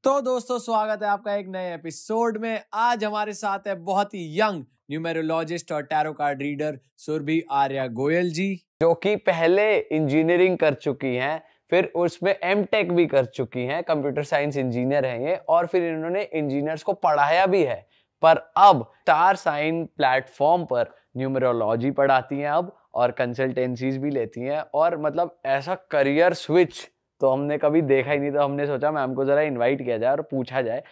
तो दोस्तों स्वागत है आपका एक नए एपिसोड में। आज हमारे साथ है बहुत ही यंग न्यूमेरोलॉजिस्ट और tarot card reader Surabhi Arya Goyal ji, जो कि पहले इंजीनियरिंग कर चुकी हैं, फिर उसमें एमटेक भी कर चुकी हैं, कंप्यूटर साइंस इंजीनियर हैं ये, और फिर इन्होंने इंजीनियर्स को पढ़ाया भी है। पर अब स्टार साइन प्लेटफॉर्म पर न्यूमेरोलॉजी पढ़ाती हैं अब, और कंसल्टेंसीज भी लेती हैं। और मतलब ऐसा करियर स्विच तो हमने कभी देखा ही नहीं, तो हमने सोचा मैम को जरा इनवाइट किया जाए और पूछा जाए।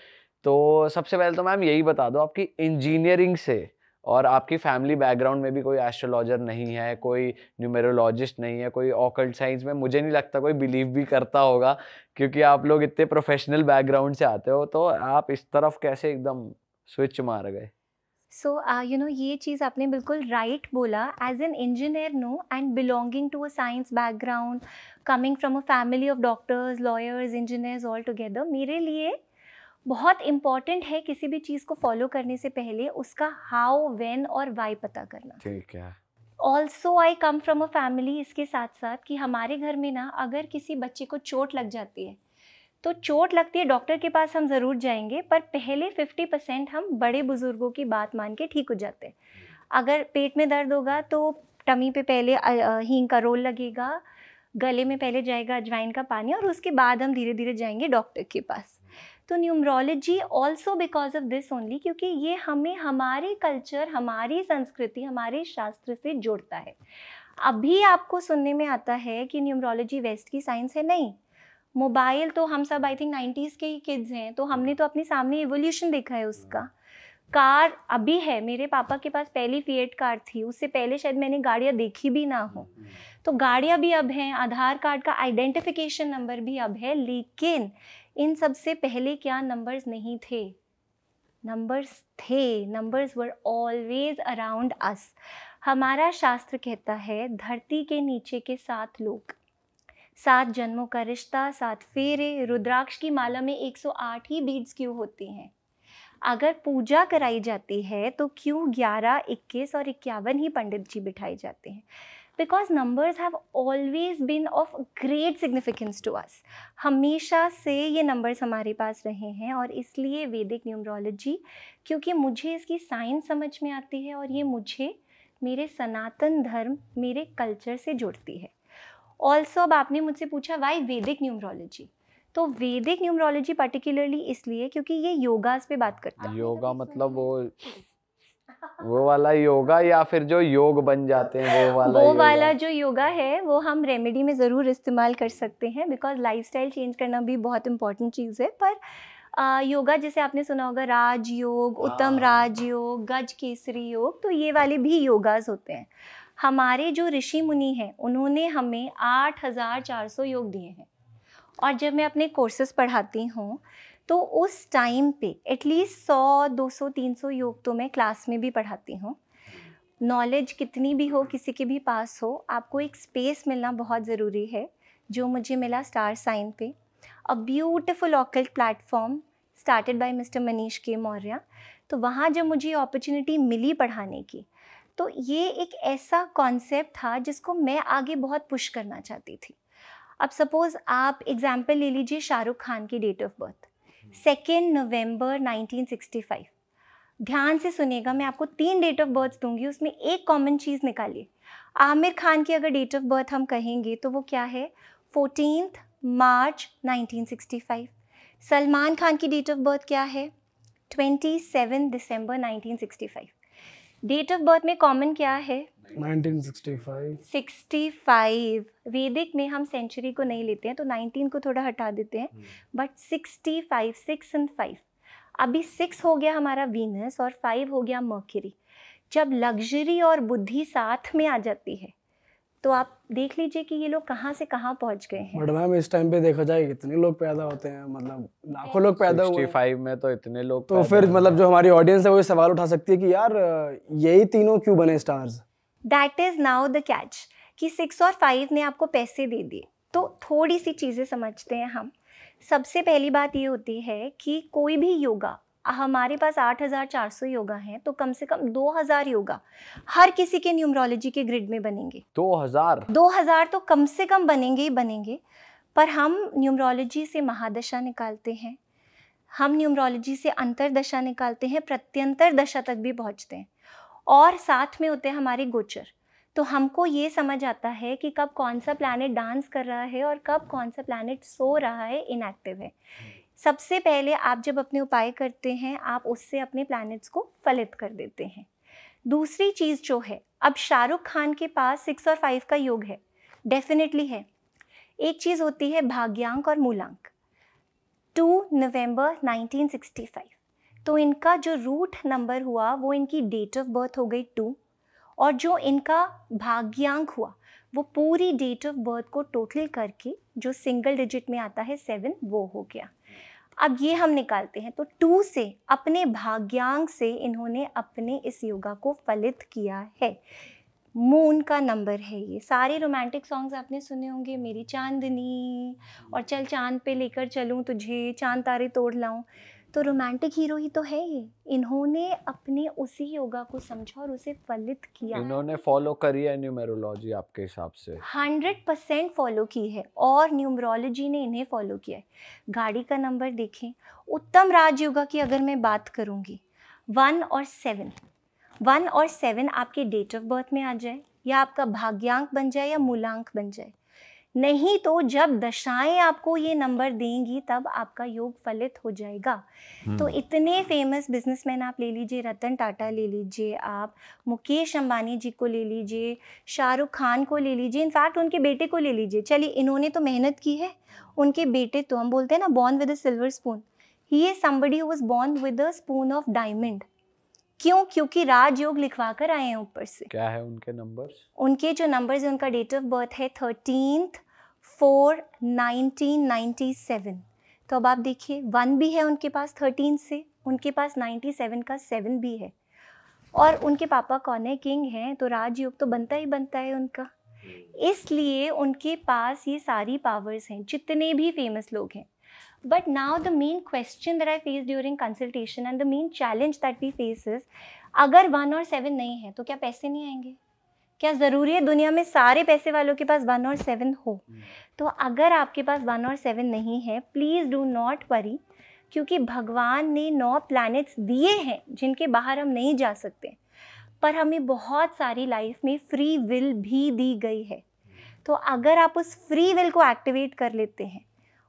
तो सबसे पहले तो मैम यही बता दो, आपकी इंजीनियरिंग से और आपकी फैमिली बैकग्राउंड में भी कोई एस्ट्रोलॉजर नहीं है, कोई न्यूमेरोलॉजिस्ट नहीं है, कोई ऑकल्ट साइंस में मुझे नहीं लगता कोई बिलीव भी करता होगा, क्योंकि आप लोग इतने प्रोफेशनल बैकग्राउंड से आते हो। तो आप इस तरफ कैसे एकदम स्विच मार गए? ये चीज़ आपने बिल्कुल राइट बोला। As an engineer no and belonging to a science background, coming from a family of doctors, lawyers, engineers all together, मेरे लिए बहुत इम्पॉर्टेंट है किसी भी चीज़ को फॉलो करने से पहले उसका हाउ, व्हेन और वाई पता करना। ठीक है। Also I come from a family, इसके साथ साथ कि हमारे घर में ना अगर किसी बच्चे को चोट लग जाती है तो चोट लगती है, डॉक्टर के पास हम ज़रूर जाएंगे, पर पहले 50% हम बड़े बुज़ुर्गों की बात मान के ठीक हो जाते हैं। अगर पेट में दर्द होगा तो टमी पे पहले हींग का रोल लगेगा, गले में पहले जाएगा अजवाइन का पानी, और उसके बाद हम धीरे धीरे जाएंगे डॉक्टर के पास। तो numerology also because of this only, क्योंकि ये हमें हमारे कल्चर, हमारी संस्कृति, हमारे शास्त्र से जोड़ता है। अभी आपको सुनने में आता है कि न्यूमरोलॉजी वेस्ट की साइंस है, नहीं। मोबाइल तो हम सब आई थिंक 90s के ही किड्स हैं, तो हमने तो अपने सामने एवोल्यूशन देखा है उसका। कार अभी है, मेरे पापा के पास पहली फिएट कार थी, उससे पहले शायद मैंने गाड़ियाँ देखी भी ना हो। तो गाड़ियाँ भी अब हैं, आधार कार्ड का आइडेंटिफिकेशन नंबर भी अब है, लेकिन इन सब से पहले क्या नंबर्स नहीं थे? नंबर्स थे, numbers were always around us. हमारा शास्त्र कहता है धरती के नीचे के 7 लोग, 7 जन्मों का रिश्ता, 7 फेरे, रुद्राक्ष की माला में 108 ही बीड्स क्यों होती हैं? अगर पूजा कराई जाती है तो क्यों 11, 21 और 51 ही पंडित जी बिठाए जाते हैं? Because numbers have always been of great significance to us. हमेशा से ये नंबर्स हमारे पास रहे हैं, और इसलिए वैदिक न्यूमरोलॉजी, क्योंकि मुझे इसकी साइंस समझ में आती है और ये मुझे मेरे सनातन धर्म, मेरे कल्चर से जोड़ती है। ऑल्सो अब आपने मुझसे पूछा वाई वैदिक न्यूमरोलॉजी, तो वैदिक न्यूमरोलॉजी पर्टिकुलरली इसलिए क्योंकि ये योगास पे बात करता है। योगा मतलब वो वाला योगा, या फिर जो योग बन जाते हैं वो वाला जो योगा है वो हम रेमेडी में ज़रूर इस्तेमाल कर सकते हैं, बिकॉज लाइफस्टाइल चेंज करना भी बहुत इंपॉर्टेंट चीज़ है। पर योगा जैसे आपने सुना होगा, राजयोग, उत्तम राजयोग, गज केसरी योग, तो ये वाले भी योगास होते हैं। हमारे जो ऋषि मुनि हैं उन्होंने हमें 8400 योग दिए हैं, और जब मैं अपने कोर्सेज पढ़ाती हूँ तो उस टाइम पे एटलीस्ट 100, 200, 300 योग तो मैं क्लास में भी पढ़ाती हूँ। नॉलेज कितनी भी हो, किसी के भी पास हो, आपको एक स्पेस मिलना बहुत ज़रूरी है, जो मुझे मिला स्टार साइन पे। A beautiful occult platform started by mister Manish के मौर्य। तो वहाँ जब मुझे अपॉर्चुनिटी मिली पढ़ाने की, तो ये एक ऐसा कॉन्सेप्ट था जिसको मैं आगे बहुत पुश करना चाहती थी। अब सपोज़ आप एग्जाम्पल ले लीजिए शाहरुख खान की डेट ऑफ बर्थ 2 नवंबर 1965। ध्यान से सुनिएगा, मैं आपको 3 डेट ऑफ बर्थ दूंगी, उसमें एक कॉमन चीज़ निकालिए। आमिर खान की अगर डेट ऑफ बर्थ हम कहेंगे तो वो क्या है? 14 मार्च 1965। सलमान खान की डेट ऑफ बर्थ क्या है? 27 दिसंबर 1965। डेट ऑफ बर्थ में कॉमन क्या है? 1965। 65। वैदिक में हम सेंचुरी को नहीं लेते हैं, तो 19 को थोड़ा हटा देते हैं, बट 65, 6 and 5। अभी 6 हो गया हमारा वीनस और 5 हो गया मर्क्यूरी। जब लग्जरी और बुद्धि साथ में आ जाती है तो आप देख लीजिए कि ये लोग कहाँ से कहाँ पहुँच गए हैं। बट मैम इस टाइम पे देखा जाए कितने लोग पैदा होते हैं, मतलब लाखों लोग पैदा हुए 65 में तो इतने लोग तो फिर मतलब जो हमारी ऑडियंस है वो ये सवाल उठा सकती है कि यार यही तीनों क्यों बने stars? That is now the catch कि 6 और 5 ने आपको पैसे दे दिए। तो थोड़ी सी चीज़ें समझते हैं हम। सबसे पहली बात ये होती है कि कोई भी योगा, हमारे पास 8400 योगा हैं, तो कम से कम 2000 योगा हर किसी के न्यूमरोलॉजी के ग्रिड में बनेंगे। 2000 तो कम से कम बनेंगे ही बनेंगे। पर हम न्यूमरोलॉजी से महादशा निकालते हैं, हम न्यूमरोलॉजी से अंतर्दशा निकालते हैं, प्रत्यंतर दशा तक भी पहुंचते हैं, और साथ में होते हैं हमारे गोचर। तो हमको ये समझ आता है कि कब कौन सा प्लैनेट डांस कर रहा है और कब कौन सा प्लैनेट सो रहा है, इनएक्टिव है। सबसे पहले आप जब अपने उपाय करते हैं, आप उससे अपने प्लैनेट्स को फलित कर देते हैं। दूसरी चीज़ जो है, अब शाहरुख खान के पास 6 और 5 का योग है, डेफिनेटली है। एक चीज़ होती है भाग्यांक और मूलांक। 2 नवंबर 1965, तो इनका जो रूट नंबर हुआ वो इनकी डेट ऑफ बर्थ हो गई 2, और जो इनका भाग्यांक हुआ वो पूरी डेट ऑफ बर्थ को टोटल करके जो सिंगल डिजिट में आता है 7, वो हो गया। अब ये हम निकालते हैं, तो 2 से अपने भाग्यांक से इन्होंने अपने इस योगा को फलित किया है। मून का नंबर है ये। सारे रोमांटिक सॉन्ग्स आपने सुने होंगे, मेरी चांदनी और चल चांद पे लेकर चलूं तुझे, चांद तारे तोड़ लाऊं, तो रोमांटिक हीरो ही तो है ये। इन्होंने अपने उसी योगा को समझा और उसे फलित किया। इन्होंने फॉलो करी है न्यूमेरोलॉजी आपके हिसाब से? 100% फॉलो की है, और न्यूमरोलॉजी ने इन्हें फॉलो किया है। गाड़ी का नंबर देखें, उत्तम राजयोगा की अगर मैं बात करूंगी, 1 और 7 आपके डेट ऑफ बर्थ में आ जाए, या आपका भाग्यांक बन जाए या मूलांक बन जाए। नहीं तो जब दशाएं आपको ये नंबर देंगी तब आपका योग फलित हो जाएगा। तो इतने फेमस बिजनेसमैन आप ले लीजिए, रतन टाटा ले लीजिए, आप मुकेश अंबानी जी को ले लीजिए, शाहरुख खान को ले लीजिए, इनफैक्ट उनके बेटे को ले लीजिए। चलिए, इन्होंने तो मेहनत की है, उनके बेटे तो, हम बोलते हैं ना, born with a silver spoon, he is somebody who was born with a spoon of diamond. क्यों? क्योंकि राजयोग लिखवा कर आए हैं ऊपर से। क्या है उनके नंबर्स? उनके जो नंबर्स है, उनका डेट ऑफ बर्थ है 13/4/1997। तो अब आप देखिए, 1 भी है उनके पास 13 से, उनके पास 97 का 7 भी है, और उनके पापा कौन है? किंग हैं, तो राजयोग तो बनता ही बनता है उनका। इसलिए उनके पास ये सारी पावर्स हैं, जितने भी फेमस लोग हैं। But now the main question that I face during consultation and the main challenge that we face is, अगर 1 और 7 नहीं है तो क्या पैसे नहीं आएंगे? क्या ज़रूरी है दुनिया में सारे पैसे वालों के पास 1 और 7 हो? तो अगर आपके पास 1 और 7 नहीं है, प्लीज़ डू नॉट वरी, क्योंकि भगवान ने 9 प्लैनेट्स दिए हैं जिनके बाहर हम नहीं जा सकते, पर हमें बहुत सारी लाइफ में फ्री विल भी दी गई है। तो अगर आप उस फ्री विल को एक्टिवेट कर लेते हैं,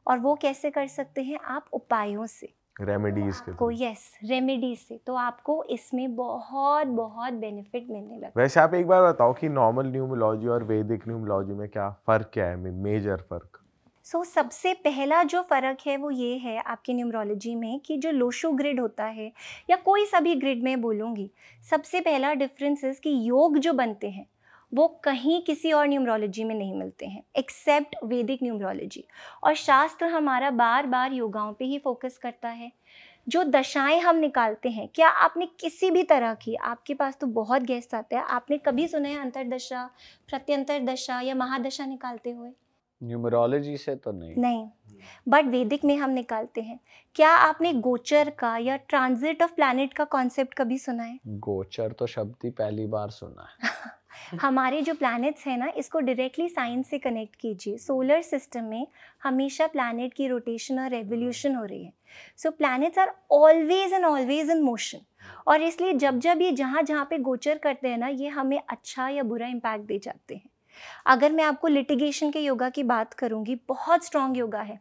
और वो कैसे कर सकते हैं? आप उपायों से, रेमेडीज के को, यस, रेमेडीज से, तो आपको इसमें बहुत बहुत बेनिफिट मिलने लगता है। वैसे आप एक बार बताओ कि नॉर्मल न्यूमरोलॉजी और वैदिक न्यूमरोलॉजी में क्या फ़र्क क्या है, मेजर फ़र्क? सबसे पहला जो फ़र्क है वो ये है आपके न्यूमरोलॉजी में, कि जो लोशो ग्रिड होता है, या कोई सा भी ग्रिड में बोलूँगी, सबसे पहला डिफरेंस है कि योग जो बनते हैं वो कहीं किसी और न्यूमरोलॉजी में नहीं मिलते हैं एक्सेप्ट वैदिक न्यूमरोलॉजी। और शास्त्र हमारा बार बार योगाओं पे ही फोकस करता है। जो दशाएं हम निकालते हैं, क्या आपने किसी भी तरह की, आपके पास तो बहुत गेस्ट आते हैं, आपने कभी सुना है अंतरदशा, प्रत्यंतर दशा या महादशा निकालते हुए? न्यूमरोलॉजी से तो नहीं, बट वैदिक में हम निकालते हैं। क्या आपने गोचर का या ट्रांजिट ऑफ प्लैनेट का कॉन्सेप्ट कभी सुना है? गोचर तो शब्द ही पहली बार सुना है। हमारे जो प्लैनेट्स हैं ना, इसको डायरेक्टली साइंस से कनेक्ट कीजिए। सोलर सिस्टम में हमेशा प्लैनेट की रोटेशन और रेवोल्यूशन हो रही है। So planets are always in motion, और इसलिए जब जब ये जहाँ जहाँ पे गोचर करते हैं ना, ये हमें अच्छा या बुरा इम्पैक्ट दे जाते हैं। अगर मैं आपको लिटिगेशन के योगा की बात करूँगी, बहुत स्ट्रॉन्ग योगा है,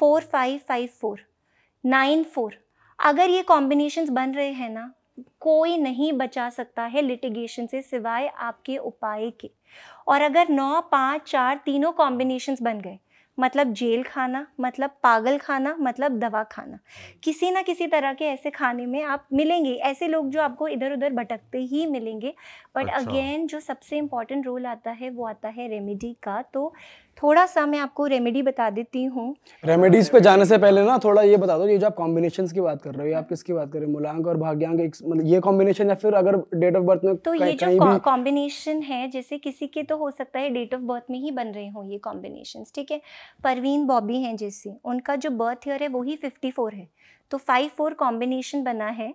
4-5-5-4, 9-4। अगर ये कॉम्बिनेशंस बन रहे हैं ना, कोई नहीं बचा सकता है लिटिगेशन से सिवाय आपके उपाय के। और अगर 9-5-4 तीनों कॉम्बिनेशंस बन गए, मतलब जेल खाना, मतलब पागल खाना, मतलब दवा खाना, किसी ना किसी तरह के ऐसे खाने में आप मिलेंगे। ऐसे लोग जो आपको इधर उधर भटकते ही मिलेंगे। बट अगेन जो सबसे इम्पॉर्टेंट रोल आता है वो आता है रेमेडी का। तो थोड़ा सा मैं आपको रेमेडी बता देती हूँ। रेमेडीज पे जाने से पहले ना थोड़ा ये बता दो, ये जो आप कॉम्बिनेशंस की बात कर रहे हो, ये आप किसकी बात कर रहे हो? मूलांक और भाग्यांक, मतलब ये कॉम्बिनेशन, या फिर अगर डेट ऑफ बर्थ में तो ये जो कॉम्बिनेशन है, जैसे किसी के तो हो सकता है डेट ऑफ बर्थ में ही बन रहे हों ये कॉम्बिनेशंस, ठीक है। परवीन बॉबी हैं जैसे, उनका जो बर्थ ईयर है वही 54 है, तो 5-4 कॉम्बिनेशन बना है।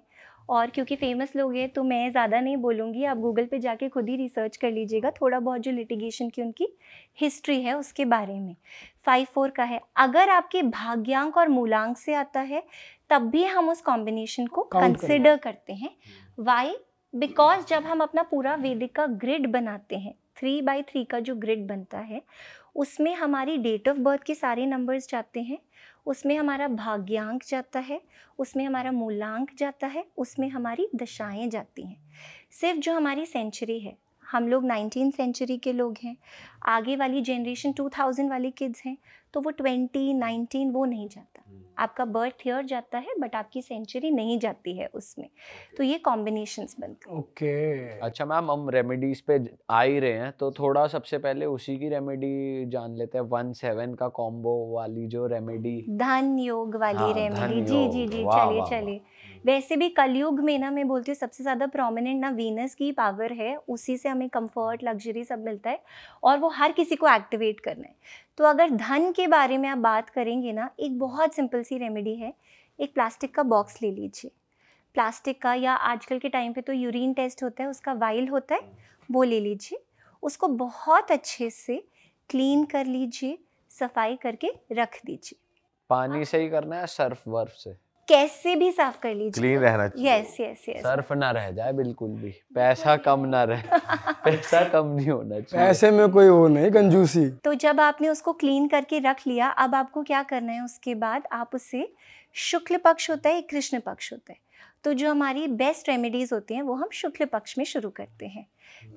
और क्योंकि फेमस लोग हैं तो मैं ज़्यादा नहीं बोलूँगी, आप गूगल पे जाके खुद ही रिसर्च कर लीजिएगा थोड़ा बहुत जो लिटिगेशन की उनकी हिस्ट्री है उसके बारे में। 5-4 का है। अगर आपके भाग्यांक और मूलांक से आता है तब भी हम उस कॉम्बिनेशन को कंसिडर करते हैं। वाई? बिकॉज जब हम अपना पूरा वैदिक का ग्रिड बनाते हैं, 3x3 का जो ग्रिड बनता है उसमें हमारी डेट ऑफ बर्थ के सारे नंबर्स जाते हैं, उसमें हमारा भाग्यांक जाता है, उसमें हमारा मूलांक जाता है, उसमें हमारी दशाएं जाती हैं। सिर्फ जो हमारी सेंचुरी है, हम लोग 19th सेंचुरी के लोग हैं, आगे वाली जनरेशन 2000 वाली किड्स हैं, तो वो 20, 19 वो नहीं जाता। आपका बर्थ ईयर जाता है बट आपकी सेंचुरी नहीं जाती है उसमें। तो ये कॉम्बिनेशंस बनते हैं। ओके। अच्छा मैम, हम रेमेडीज पे आ ही रहे हैं तो थोड़ा सबसे पहले उसी की रेमेडी जान लेते हैं। 1-7 का कॉम्बो वाली जो रेमेडी, धन योग वाली हाँ, रेमेडी। धन जी योग, जी जी, वाह, चलिए वाह, चलिए। वैसे भी कलयुग में ना मैं बोलती हूँ सबसे ज़्यादा प्रोमिनेंट ना वीनस की पावर है, उसी से हमें कंफर्ट लग्जरी सब मिलता है और वो हर किसी को एक्टिवेट करना है। तो अगर धन के बारे में आप बात करेंगे ना, एक बहुत सिंपल सी रेमेडी है। एक प्लास्टिक का बॉक्स ले लीजिए, प्लास्टिक का, या आजकल के टाइम पे तो यूरिन टेस्ट होता है उसका वाइल होता है, वो ले लीजिए। उसको बहुत अच्छे से क्लीन कर लीजिए, सफाई करके रख दीजिए। पानी से ही करना है सर्फ वर्फ से? कैसे भी साफ कर लीजिए, क्लीन रहना चाहिए। Yes yes yes. सर्फ ना रह जाए बिल्कुल भी, पैसा कम ना रहे पैसा कम नहीं होना चाहिए। पैसे में कोई वो नहीं कंजूसी। तो जब आपने उसको क्लीन करके रख लिया, अब आपको क्या करना है उसके बाद, आप उसे, शुक्ल पक्ष होता है, कृष्ण पक्ष होता है, तो जो हमारी बेस्ट रेमेडीज होती हैं वो हम शुक्ल पक्ष में शुरू करते हैं।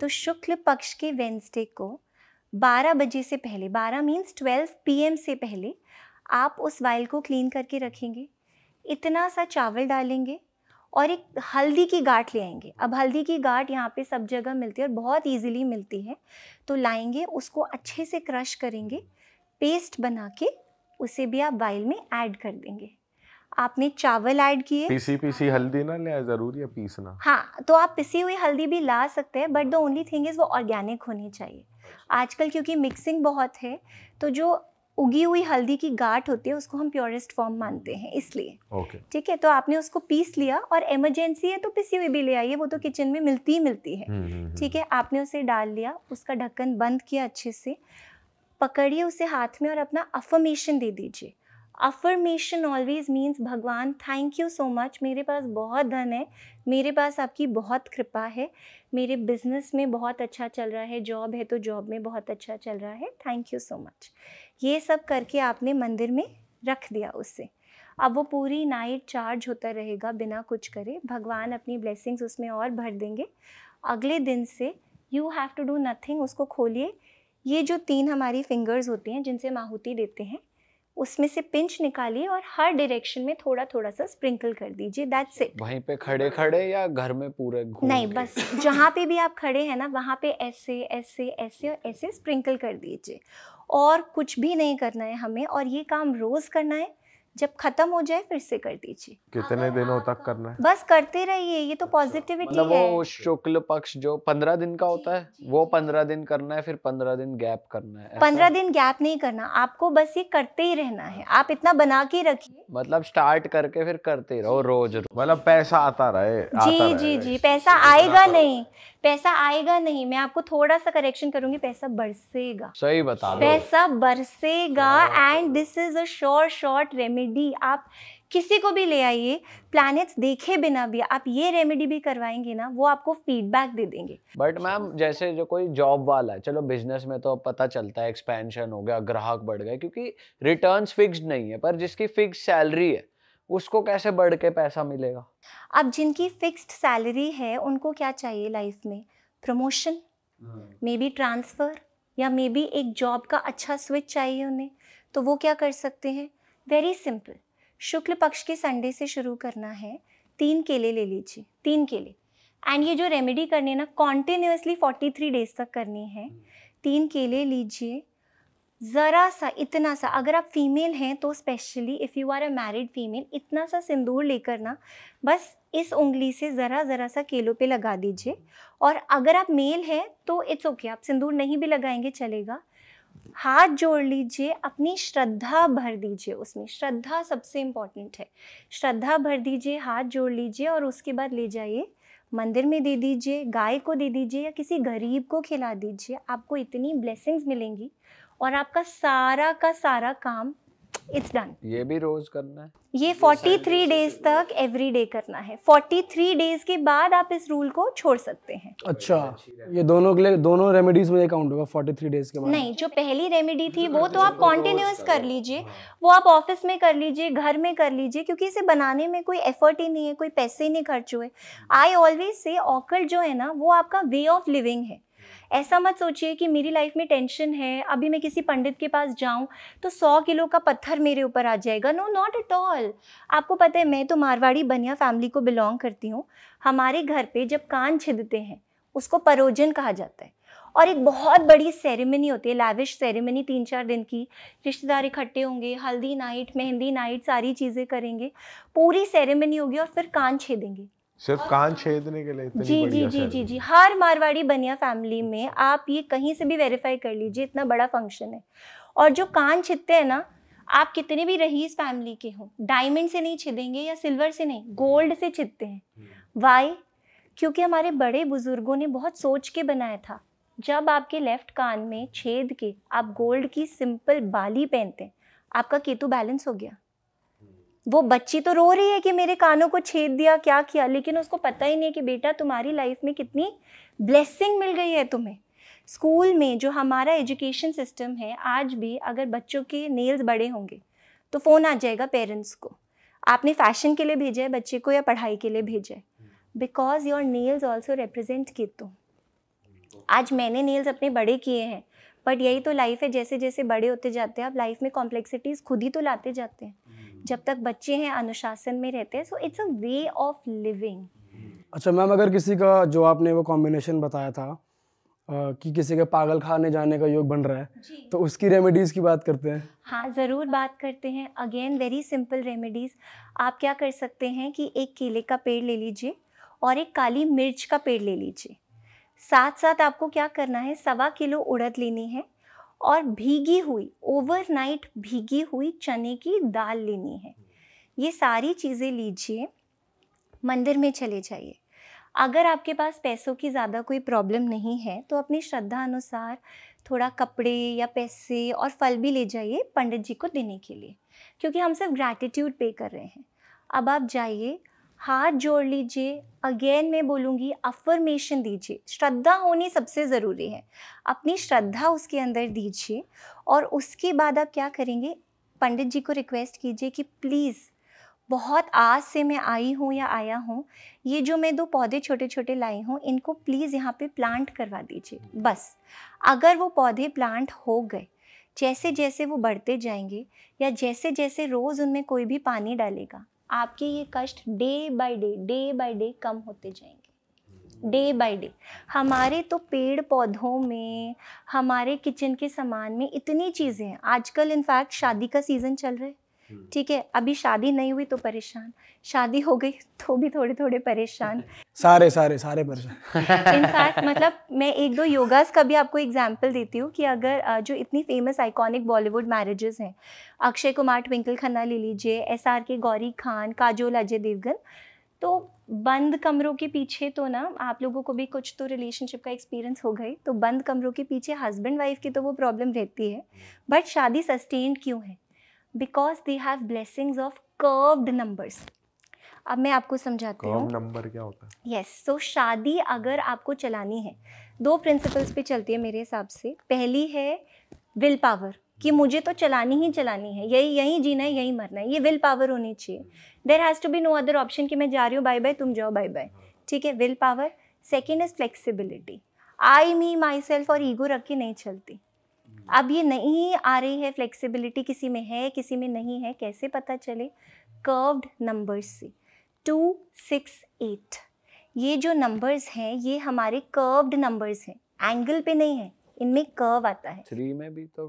तो शुक्ल पक्ष के वेंसडे को 12 बजे से पहले, 12 मीन्स 12 PM से पहले आप उस वाइल को क्लीन करके रखेंगे। इतना सा चावल डालेंगे और एक हल्दी की गांठ ले आएंगे। अब हल्दी की गांठ यहाँ पे सब जगह मिलती है और बहुत इजीली मिलती है, तो लाएंगे, उसको अच्छे से क्रश करेंगे, पेस्ट बना के उसे भी आप वाइल में ऐड कर देंगे। आपने चावल ऐड किए, पीसी हल्दी ना ले, जरूरी है पीसना? हाँ, तो आप पिसी हुई हल्दी भी ला सकते हैं but the only thing is वो ऑर्गेनिक होनी चाहिए। आजकल क्योंकि मिक्सिंग बहुत है तो जो उगी हुई हल्दी की गांठ होती है उसको हम प्योरेस्ट फॉर्म मानते हैं, इसलिए। ओके, ठीक है, तो आपने उसको पीस लिया और इमरजेंसी है तो पिसी हुई भी ले आइए, वो तो किचन में मिलती ही मिलती है। ठीक है, आपने उसे डाल लिया, उसका ढक्कन बंद किया अच्छे से, पकड़िए उसे हाथ में और अपना अफर्मेशन दे दीजिए। अफर्मेशन ऑलवेज मीन्स भगवान थैंक यू सो मच, मेरे पास बहुत धन है, मेरे पास आपकी बहुत कृपा है, मेरे बिजनेस में बहुत अच्छा चल रहा है, जॉब है तो जॉब में बहुत अच्छा चल रहा है, थैंक यू सो मच। ये सब करके आपने मंदिर में रख दिया उसे। अब वो पूरी नाइट चार्ज होता रहेगा बिना कुछ करे, भगवान अपनी ब्लेसिंग्स उसमें और भर देंगे। अगले दिन से you have to do nothing, उसको खोलिए, ये जो 3 हमारी फिंगर्स होती हैं जिनसे हम आहुति देते हैं, उसमें से पिंच निकालिए और हर डायरेक्शन में थोड़ा थोड़ा सा स्प्रिंकल कर दीजिए, दैट्स इट। वहीं पे खड़े खड़े या घर में पूरे घूम नहीं, के? बस जहाँ पे भी आप खड़े हैं ना वहाँ पे ऐसे ऐसे ऐसे और ऐसे स्प्रिंकल कर दीजिए, और कुछ भी नहीं करना है हमें, और ये काम रोज करना है, जब खत्म हो जाए फिर से कर दीजिए। कितने दिनों तक करना है? बस करते रहिए, ये तो पॉजिटिविटी मतलब है। वो शुक्ल पक्ष जो 15 दिन का होता है वो 15 दिन करना है, फिर 15 दिन गैप करना है, ऐसा? 15 दिन गैप नहीं करना, आपको बस ये करते ही रहना है, आप इतना बना के रखिए। मतलब स्टार्ट करके फिर करते रहो रोज रोज। मतलब पैसा आता रहे, जी जी जी, पैसा आएगा नहीं, पैसा आएगा नहीं, मैं आपको थोड़ा सा करेक्शन करूंगी, पैसा बरसेगा, सही बता दो। पैसा बरसेगा। And this is a short remedy, आप किसी को भी ले आइए, प्लैनेट्स देखे बिना भी आप ये रेमेडी भी करवाएंगे ना, वो आपको फीडबैक दे देंगे। बट मैम जैसे जो कोई जॉब वाला है, चलो बिजनेस में तो अब पता चलता है एक्सपेंशन हो गया, ग्राहक बढ़ गए, क्योंकि रिटर्न्स फिक्स्ड नहीं है, पर जिसकी फिक्स सैलरी है उसको कैसे बढ़ के पैसा मिलेगा? अब जिनकी फिक्स्ड सैलरी है उनको क्या चाहिए लाइफ में? प्रमोशन, मे बी ट्रांसफ़र, या मे बी एक जॉब का अच्छा स्विच चाहिए उन्हें, तो वो क्या कर सकते हैं? वेरी सिंपल, शुक्ल पक्ष के संडे से शुरू करना है, 3 केले ले लीजिए, 3 केले, एंड ये जो रेमेडी करनी है ना कॉन्टिन्यूसली 43 डेज तक करनी है। 3 केले लीजिए, ज़रा सा, इतना सा, अगर आप फीमेल हैं तो specially if you are a married female, इतना सा सिंदूर लेकर ना बस इस उंगली से ज़रा सा केलों पे लगा दीजिए, और अगर आप मेल हैं तो इट्स ओके, आप सिंदूर नहीं भी लगाएंगे चलेगा। हाथ जोड़ लीजिए, अपनी श्रद्धा भर दीजिए उसमें, श्रद्धा सबसे इम्पोर्टेंट है। श्रद्धा भर दीजिए, हाथ जोड़ लीजिए और उसके बाद ले जाइए मंदिर में दे दीजिए, गाय को दे दीजिए या किसी गरीब को खिला दीजिए। आपको इतनी ब्लेसिंग्स मिलेंगी और आपका सारा का सारा काम इट्स डन। ये भी रोज करना है? ये 43 डेज तक एवरी डे करना है। 43 डेज के बाद आप इस रूल को छोड़ सकते हैं। अच्छा, ये दोनों के लिए, दोनों रेमेडीज में काउंट होगा 43 डेज के बाद? नहीं, जो पहली रेमेडी थी वो तो आप कॉन्टिन्यूस कर लीजिए, वो आप ऑफिस में कर लीजिए, घर में कर लीजिए, क्योंकि इसे बनाने में कोई एफर्ट ही नहीं है, कोई पैसे ही नहीं खर्च हुए। आई ऑलवेज से ऑकल्ट जो है ना वो आपका वे ऑफ लिविंग है। ऐसा मत सोचिए कि मेरी लाइफ में टेंशन है, अभी मैं किसी पंडित के पास जाऊं तो 100 किलो का पत्थर मेरे ऊपर आ जाएगा। No, not at all. आपको पता है, मैं तो मारवाड़ी बनिया फैमिली को बिलोंग करती हूँ। हमारे घर पे जब कान छिदते हैं उसको परोजन कहा जाता है और एक बहुत बड़ी सेरेमनी होती है, लैविश सेरेमनी 3-4 दिन की। रिश्तेदार इकट्ठे होंगे, हल्दी नाइट, मेहंदी नाइट, सारी चीज़ें करेंगे, पूरी सेरेमनी होगी और फिर कान छेदेंगे। सिर्फ कान छेदने के लिए इतनी जी बढ़िया जी जी जी ceremony? जी हर मारवाड़ी बनिया फैमिली में आप ये कहीं से भी वेरीफाई कर लीजिए, इतना बड़ा फंक्शन है। और जो कान छिदते हैं ना, आप कितने भी रईस फैमिली के हों, डायमंड से नहीं छिदेंगे या सिल्वर से नहीं, गोल्ड से छिदते हैं। वाई? क्योंकि हमारे बड़े बुजुर्गों ने बहुत सोच के बनाया था। जब आपके लेफ्ट कान में छेद के आप गोल्ड की सिंपल बाली पहनते हैं, आपका केतु बैलेंस हो गया। वो बच्ची तो रो रही है कि मेरे कानों को छेद दिया, क्या किया, लेकिन उसको पता ही नहीं है कि बेटा तुम्हारी लाइफ में कितनी ब्लेसिंग मिल गई है तुम्हें। स्कूल में जो हमारा एजुकेशन सिस्टम है, आज भी अगर बच्चों के नेल्स बड़े होंगे तो फ़ोन आ जाएगा पेरेंट्स को, आपने फैशन के लिए भेजा है बच्चे को या पढ़ाई के लिए भेजा है, because your nails also represent Ketu. आज मैंने नेल्स अपने बड़े किए हैं, बट यही तो लाइफ है, जैसे जैसे बड़े होते जाते हैं आप लाइफ में कॉम्प्लेक्सिटीज़ खुद ही तो लाते जाते हैं। जब तक बच्चे हैं अनुशासन में रहते हैं, so it's a way of living. अच्छा मैम, अगर किसी का, जो आपने वो कॉम्बिनेशन बताया था कि किसी के पागल खाने जाने का योग बन रहा है, तो उसकी रेमेडीज़ की बात करते हैं? हाँ, ज़रूर बात करते हैं। Again very simple remedies. आप क्या कर सकते हैं कि एक केले का पेड़ ले लीजिए और एक काली मिर्च का पेड़ ले लीजिए। साथ साथ आपको क्या करना है, 1.25 किलो उड़द लेनी है और भीगी हुई, ओवरनाइट भीगी हुई चने की दाल लेनी है। ये सारी चीज़ें लीजिए, मंदिर में चले जाइए। अगर आपके पास पैसों की ज़्यादा कोई प्रॉब्लम नहीं है तो अपनी श्रद्धा अनुसार थोड़ा कपड़े या पैसे और फल भी ले जाइए पंडित जी को देने के लिए, क्योंकि हम सिर्फ ग्रैटिट्यूड पे कर रहे हैं। अब आप जाइए, हाथ जोड़ लीजिए। अगेन मैं बोलूँगी, अफर्मेशन दीजिए। श्रद्धा होनी सबसे ज़रूरी है, अपनी श्रद्धा उसके अंदर दीजिए। और उसके बाद आप क्या करेंगे, पंडित जी को रिक्वेस्ट कीजिए कि प्लीज़, बहुत आज से मैं आई हूँ या आया हूँ, ये जो मैं 2 पौधे छोटे छोटे लाई हूँ, इनको प्लीज़ यहाँ पे प्लांट करवा दीजिए। बस अगर वो पौधे प्लांट हो गए, जैसे जैसे वो बढ़ते जाएंगे या जैसे जैसे रोज़ उनमें कोई भी पानी डालेगा, आपके ये कष्ट डे बाय डे कम होते जाएंगे, डे बाय डे। हमारे तो पेड़ पौधों में, हमारे किचन के सामान में इतनी चीज़ें हैं। आजकल इनफैक्ट शादी का सीज़न चल रहा है, ठीक है, अभी शादी नहीं हुई तो परेशान, शादी हो गई तो भी थोड़े थोड़े परेशान, सारे परेशान। इनफैक्ट मतलब मैं 1-2 योगास का भी आपको एग्जांपल देती हूँ कि अगर जो इतनी फेमस आइकॉनिक बॉलीवुड मैरिजेस हैं, अक्षय कुमार ट्विंकल खन्ना ले लीजिए, SRK गौरी खान, काजोल अजय देवगन, तो बंद कमरों के पीछे तो ना, आप लोगों को भी कुछ तो रिलेशनशिप का एक्सपीरियंस हो गई, तो बंद कमरों के पीछे हस्बैंड वाइफ की तो वो प्रॉब्लम रहती है, बट शादी सस्टेन्ड क्यों है? Because they have blessings of curved numbers. अब मैं आपको समझाती हूँ। कर्व नंबर क्या होता है? यस, सो शादी अगर आपको चलानी है, 2 प्रिंसिपल्स पे चलती है मेरे हिसाब से। पहली है विल पावर, कि मुझे तो चलानी ही चलानी है, यही जीना है, यही मरना है, ये विल पावर होनी चाहिए। There has to be no other option कि मैं जा रही हूँ, बाय बाय, तुम जाओ, बाय बाय, ठीक है, will power. Second is flexibility. I, me, my self और ईगो रख के नहीं चलती। अब ये नहीं आ रही है फ्लेक्सिबिलिटी, किसी में है किसी में नहीं है, कैसे पता चले? कर्व्ड नंबर्स से। 2, 6, 8 ये जो नंबर्स हैं, ये हमारे कर्व्ड नंबर्स हैं, एंगल पे नहीं है, इनमें कर्व आता है। 3 में भी तो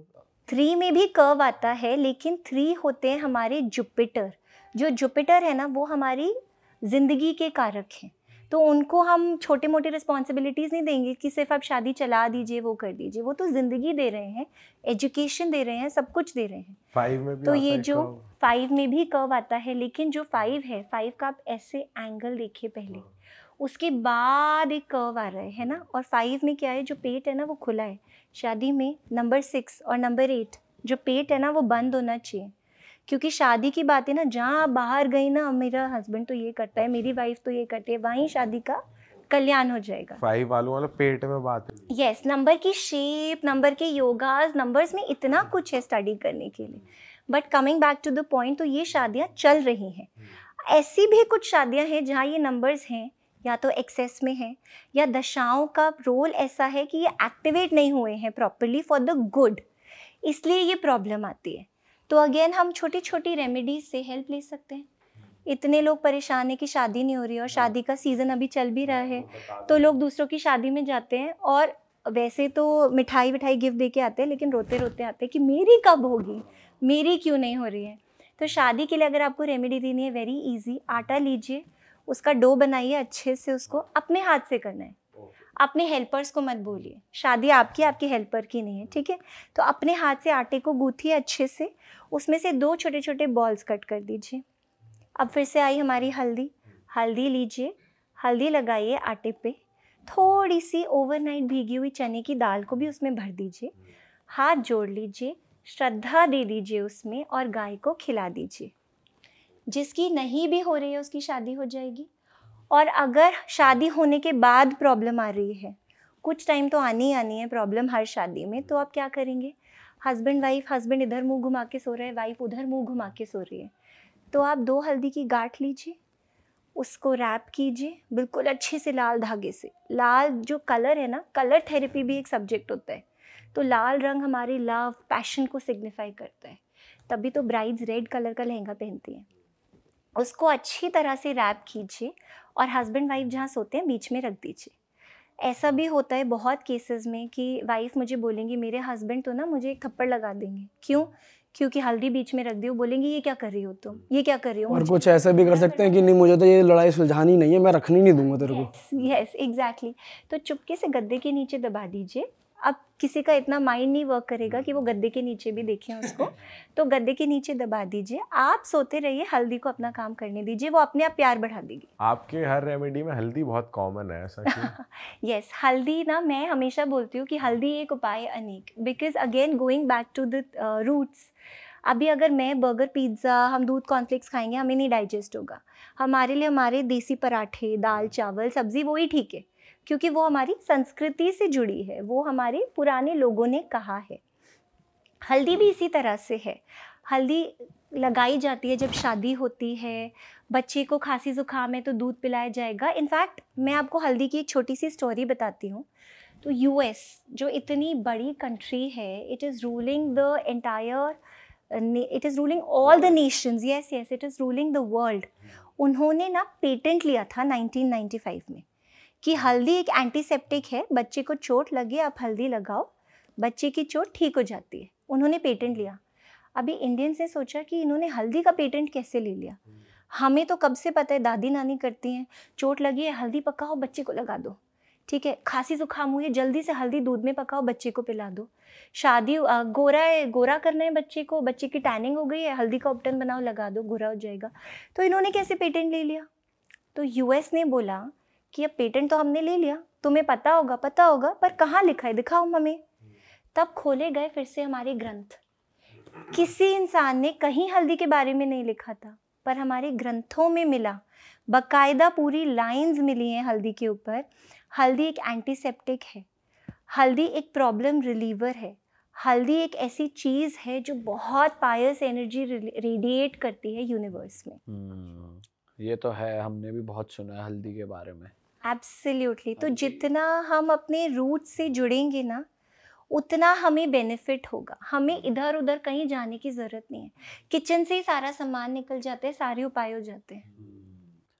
3 में भी कर्व आता है, लेकिन 3 होते हैं हमारे जुपिटर। जो जुपिटर है ना, वो हमारी जिंदगी के कारक हैं। तो उनको हम छोटे मोटे रिस्पॉन्सिबिलिटीज़ नहीं देंगे कि सिर्फ आप शादी चला दीजिए, वो कर दीजिए। वो तो ज़िंदगी दे रहे हैं, एजुकेशन दे रहे हैं, सब कुछ दे रहे हैं। 5 में भी तो आता ये है जो curve? 5 में भी कर्व आता है, लेकिन जो 5 है, 5 का आप ऐसे एंगल देखिए पहले, उसके बाद एक कर्व आ रहा है ना। और 5 में क्या है, जो पेट है ना वो खुला है। शादी में नंबर 6 और नंबर 8 जो पेट है ना वो बंद होना चाहिए, क्योंकि शादी की बातें ना जहाँ आप बाहर गई ना, मेरा हस्बैंड तो ये करता है, मेरी वाइफ तो ये करती है, वहीं शादी का कल्याण हो जाएगा। 5 वालों वाला पेट में बात है। यस, नंबर की शेप, नंबर के योगास, नंबर्स में इतना कुछ है स्टडी करने के लिए। But coming back to the point, तो ये शादियाँ चल रही हैं। ऐसी भी कुछ शादियाँ हैं जहाँ ये नंबर्स हैं या तो एक्सेस में है, या दशाओं का रोल ऐसा है कि ये एक्टिवेट नहीं हुए हैं प्रॉपरली फॉर द गुड, इसलिए ये प्रॉब्लम आती है। तो अगेन हम छोटी छोटी रेमेडीज से हेल्प ले सकते हैं। इतने लोग परेशान हैं कि शादी नहीं हो रही है, और शादी का सीज़न अभी चल भी रहा है, तो लोग दूसरों की शादी में जाते हैं और वैसे तो मिठाई विठाई गिफ्ट दे के आते हैं, लेकिन रोते रोते आते हैं कि मेरी कब होगी, मेरी क्यों नहीं हो रही है। तो शादी के लिए अगर आपको रेमेडी देनी है, वेरी इजी, आटा लीजिए, उसका डो बनाइए अच्छे से, उसको अपने हाथ से करना है, अपने हेल्पर्स को मत बोलिए। शादी आपकी, आपके हेल्पर की नहीं है, ठीक है। तो अपने हाथ से आटे को गूंथिए अच्छे से, उसमें से 2 छोटे छोटे बॉल्स कट कर दीजिए। अब फिर से आई हमारी हल्दी। हल्दी लीजिए, हल्दी लगाइए आटे पे, थोड़ी सी ओवरनाइट भीगी हुई चने की दाल को भी उसमें भर दीजिए, हाथ जोड़ लीजिए, श्रद्धा दे दीजिए उसमें, और गाय को खिला दीजिए। जिसकी नहीं भी हो रही है उसकी शादी हो जाएगी। और अगर शादी होने के बाद प्रॉब्लम आ रही है, कुछ टाइम तो आनी है प्रॉब्लम हर शादी में, तो आप क्या करेंगे, हस्बैंड वाइफ, हस्बैंड इधर मुंह घुमा के सो रहे हैं, वाइफ उधर मुंह घुमा के सो रही है, तो आप 2 हल्दी की गांठ लीजिए, उसको रैप कीजिए बिल्कुल अच्छे से लाल धागे से। लाल जो कलर है ना, कलर थेरेपी भी एक सब्जेक्ट होता है, तो लाल रंग हमारी लव, पैशन को सिग्निफाई करता है, तभी तो ब्राइड्स रेड कलर का लहंगा पहनती हैं। उसको अच्छी तरह से रैप कीजिए और हस्बैंड वाइफ जहाँ सोते हैं बीच में रख दीजिए। ऐसा भी होता है बहुत केसेस में कि वाइफ मुझे बोलेंगी, मेरे हस्बैंड तो ना मुझे एक थप्पड़ लगा देंगे, क्यों, क्योंकि हल्दी बीच में रख दी। वो बोलेंगी ये क्या कर रही हो तुम, ये क्या कर रही हो। और कुछ ऐसा भी कर सकते हैं कि नहीं, मुझे तो ये लड़ाई सुलझानी नहीं है, मैं रखनी नहीं दूंगा तेरे को। Yes exactly. तो चुपके से गद्दे के नीचे दबा दीजिए। अब किसी का इतना माइंड नहीं वर्क करेगा कि वो गद्दे के नीचे भी देखें उसको, तो गद्दे के नीचे दबा दीजिए, आप सोते रहिए, हल्दी को अपना काम करने दीजिए, वो अपने आप प्यार बढ़ा देगी। आपके हर रेमेडी में हल्दी बहुत कॉमन है, ऐसा क्यों? यस, हल्दी ना, मैं हमेशा बोलती हूँ कि हल्दी एक उपाय अनेक, because again going back to the roots. अभी अगर मैं बर्गर, पिज़्ज़ा, हम दूध कॉर्नफ्लेक्स खाएंगे, हमें नहीं डाइजेस्ट होगा। हमारे लिए हमारे देसी पराठे, दाल चावल सब्ज़ी वही ठीक है, क्योंकि वो हमारी संस्कृति से जुड़ी है, वो हमारे पुराने लोगों ने कहा है। हल्दी भी इसी तरह से है। हल्दी लगाई जाती है जब शादी होती है, बच्चे को खांसी ज़ुकाम है तो दूध पिलाया जाएगा। इनफैक्ट मैं आपको हल्दी की एक छोटी सी स्टोरी बताती हूँ। तो यूएस जो इतनी बड़ी कंट्री है, it is ruling the entire, it is ruling all the Nations, yes yes, it is ruling the world. उन्होंने ना पेटेंट लिया था 1995 में कि हल्दी एक एंटीसेप्टिक है, बच्चे को चोट लगे आप हल्दी लगाओ, बच्चे की चोट ठीक हो जाती है। उन्होंने पेटेंट लिया। अभी इंडियंस ने सोचा कि इन्होंने हल्दी का पेटेंट कैसे ले लिया। हमें तो कब से पता है, दादी नानी करती हैं, चोट लगी है हल्दी पकाओ बच्चे को लगा दो, ठीक है। खांसी जुकाम हुई है जल्दी से हल्दी दूध में पकाओ बच्चे को पिला दो। शादी गोरा है, गोरा करना है बच्चे को, बच्चे की टैनिंग हो गई है, हल्दी का उपटन बनाओ लगा दो, गोरा हो जाएगा। तो इन्होंने कैसे पेटेंट ले लिया? तो यूएस ने बोला कि अब पेटेंट तो हमने ले लिया, तुम्हें पता होगा, पर कहाँ लिखा है, दिखाओ हमें। तब खोले गए फिर से हमारे ग्रंथ। किसी इंसान ने कहीं हल्दी के बारे में नहीं लिखा था, पर हमारे ग्रंथों में मिला, बकायदा पूरी लाइंस मिली हैं हल्दी के ऊपर। हल्दी एक एंटीसेप्टिक है, हल्दी एक प्रॉब्लम रिलीवर है, हल्दी एक ऐसी चीज़ है जो बहुत पायस एनर्जी रेडिएट करती है यूनिवर्स में। ये तो है, हमने भी बहुत सुना है हल्दी के बारे में। एब्सोल्युटली। तो जितना हम अपने रूट से जुड़ेंगे ना, उतना हमें बेनिफिट होगा। हमें इधर उधर कहीं जाने की ज़रूरत नहीं है, किचन से ही सारा सामान निकल जाते हैं, सारे उपाय हो जाते हैं।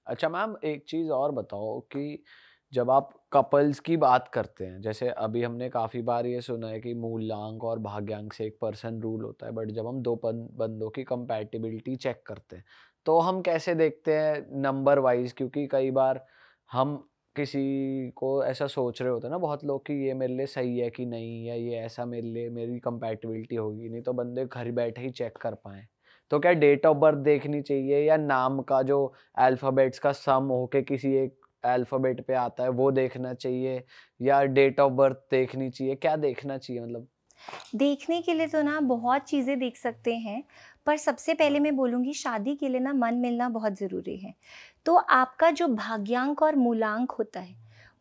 अच्छा मैम, एक चीज़ और बताओ कि जब आप कपल्स की बात करते हैं, जैसे अभी हमने काफ़ी बार ये सुना है कि मूलांक और भाग्यांक से एक पर्सन रूल होता है, बट जब हम दो बंदों की कंपैटिबिलिटी चेक करते हैं तो हम कैसे देखते हैं नंबर वाइज? क्योंकि कई बार हम किसी को ऐसा सोच रहे होते हैं ना बहुत लोग कि ये मेरे लिए सही है कि नहीं, या ये ऐसा मेरे लिए मेरी कंपैटिबिलिटी होगी नहीं, तो बंदे घर बैठे ही चेक कर पाएँ। तो क्या डेट ऑफ बर्थ देखनी चाहिए, या नाम का जो अल्फ़ाबेट्स का सम होके किसी एक अल्फ़ाबेट पे आता है वो देखना चाहिए, या डेट ऑफ बर्थ देखनी चाहिए? क्या देखना चाहिए मतलब? देखने के लिए तो ना बहुत चीज़ें देख सकते हैं, पर सबसे पहले मैं बोलूँगी शादी के लिए ना मन मिलना बहुत ज़रूरी है। तो आपका जो भाग्यांक और मूलांक होता है,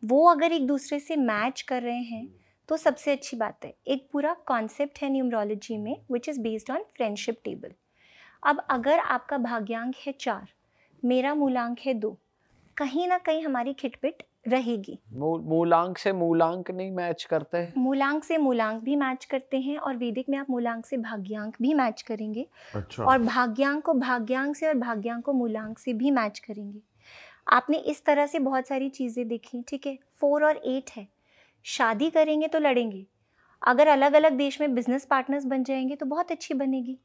वो अगर एक दूसरे से मैच कर रहे हैं, तो सबसे अच्छी बात है। एक पूरा कॉन्सेप्ट है न्यूमरोलॉजी में which is based on friendship table. अब अगर आपका भाग्यांक है 4, मेरा मूलांक है 2, कहीं ना कहीं हमारी खिटपिट रहेगी। मूलांक से मूलांक नहीं मैच करते? मूलांक से मूलांक भी मैच करते हैं, और वैदिक में आप मूलांक से भाग्यांक भी मैच करेंगे। अच्छा। और भाग्यांक को भाग्यांक से और भाग्यांक को मूलांक से भी मैच करेंगे। आपने इस तरह से बहुत सारी चीज़ें देखी, ठीक है। 4 और 8 है, शादी करेंगे तो लड़ेंगे, अगर अलग अलग देश में बिजनेस पार्टनर्स बन जाएंगे तो बहुत अच्छी बनेगी।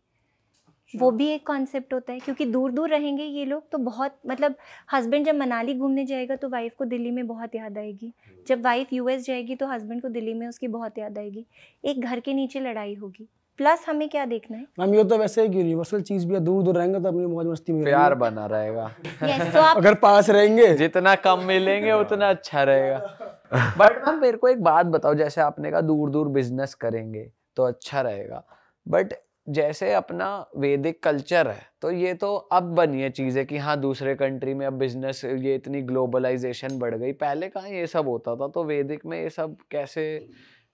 वो भी एक कॉन्सेप्ट होता है, क्योंकि दूर दूर रहेंगे ये लोग तो बहुत, मतलब हस्बैंड जब मनाली घूमने जाएगा तो वाइफ को दिल्ली में बहुत याद आएगी, जब वाइफ यूएस जाएगी तो हस्बैंड को दिल्ली में उसकी बहुत याद आएगी। एक घर के नीचे लड़ाई होगी। प्लस हमें क्या देखना है मैम, ये तो वैसे एक यूनिवर्सल चीज भी है, दूर दूर रहेंगे तो अपनी मौज मस्ती में प्यार बना रहेगा। यस, तो आप अगर पास रहेंगे जितना कम मिलेंगे उतना अच्छा रहेगा। बट मैम मेरे को एक बात बताओ, जैसे आपने कहा दूर दूर बिजनेस करेंगे तो अच्छा रहेगा, बट जैसे अपना वैदिक कल्चर है तो ये तो अब बनी है चीज़ है कि हाँ दूसरे कंट्री में अब बिजनेस, ये इतनी ग्लोबलाइजेशन बढ़ गई, पहले कहाँ ये सब होता था? तो वैदिक में ये सब कैसे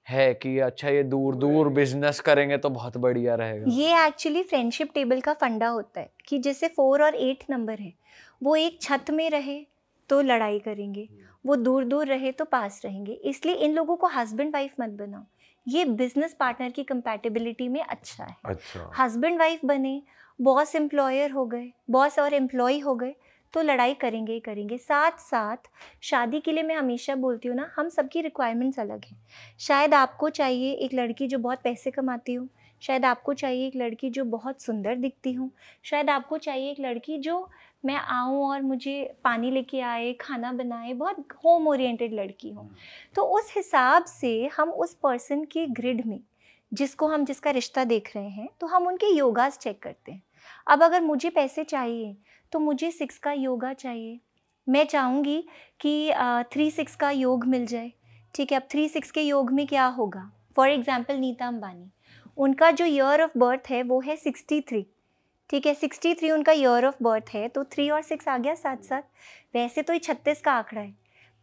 है कि अच्छा ये दूर दूर बिजनेस करेंगे तो बहुत बढ़िया रहेगा? ये एक्चुअली फ्रेंडशिप टेबल का फंडा होता है कि जैसे 4 और 8 नंबर है, वो एक छत में रहे तो लड़ाई करेंगे, वो दूर दूर रहे तो पास रहेंगे। इसलिए इन लोगों को हस्बैंड वाइफ मत बनाओ, ये बिजनेस पार्टनर की कंपैटिबिलिटी में अच्छा है। अच्छा। हस्बैंड वाइफ बने, बॉस एम्प्लॉयर हो गए, बॉस और एम्प्लॉय हो गए, तो लड़ाई करेंगे ही करेंगे। साथ साथ शादी के लिए मैं हमेशा बोलती हूँ ना, हम सबकी रिक्वायरमेंट्स अलग हैं। शायद आपको चाहिए एक लड़की जो बहुत पैसे कमाती हो, शायद आपको चाहिए एक लड़की जो बहुत सुंदर दिखती हो, शायद आपको चाहिए एक लड़की जो मैं आऊँ और मुझे पानी लेके आए, खाना बनाए, बहुत होम ओरिएंटेड लड़की हो। तो उस हिसाब से हम उस पर्सन के ग्रिड में जिसका रिश्ता देख रहे हैं, तो हम उनके योगास चेक करते हैं। अब अगर मुझे पैसे चाहिए तो मुझे 6 का योगा चाहिए, मैं चाहूँगी कि 3-6 का योग मिल जाए, ठीक है। अब 3-6 के योग में क्या होगा, फॉर एग्जांपल नीता अंबानी, उनका जो ईयर ऑफ बर्थ है वो है 63, ठीक है। 63 उनका ईयर ऑफ बर्थ है, तो 3 और 6 आ गया 7-7। वैसे तो ये 36 का आंकड़ा है,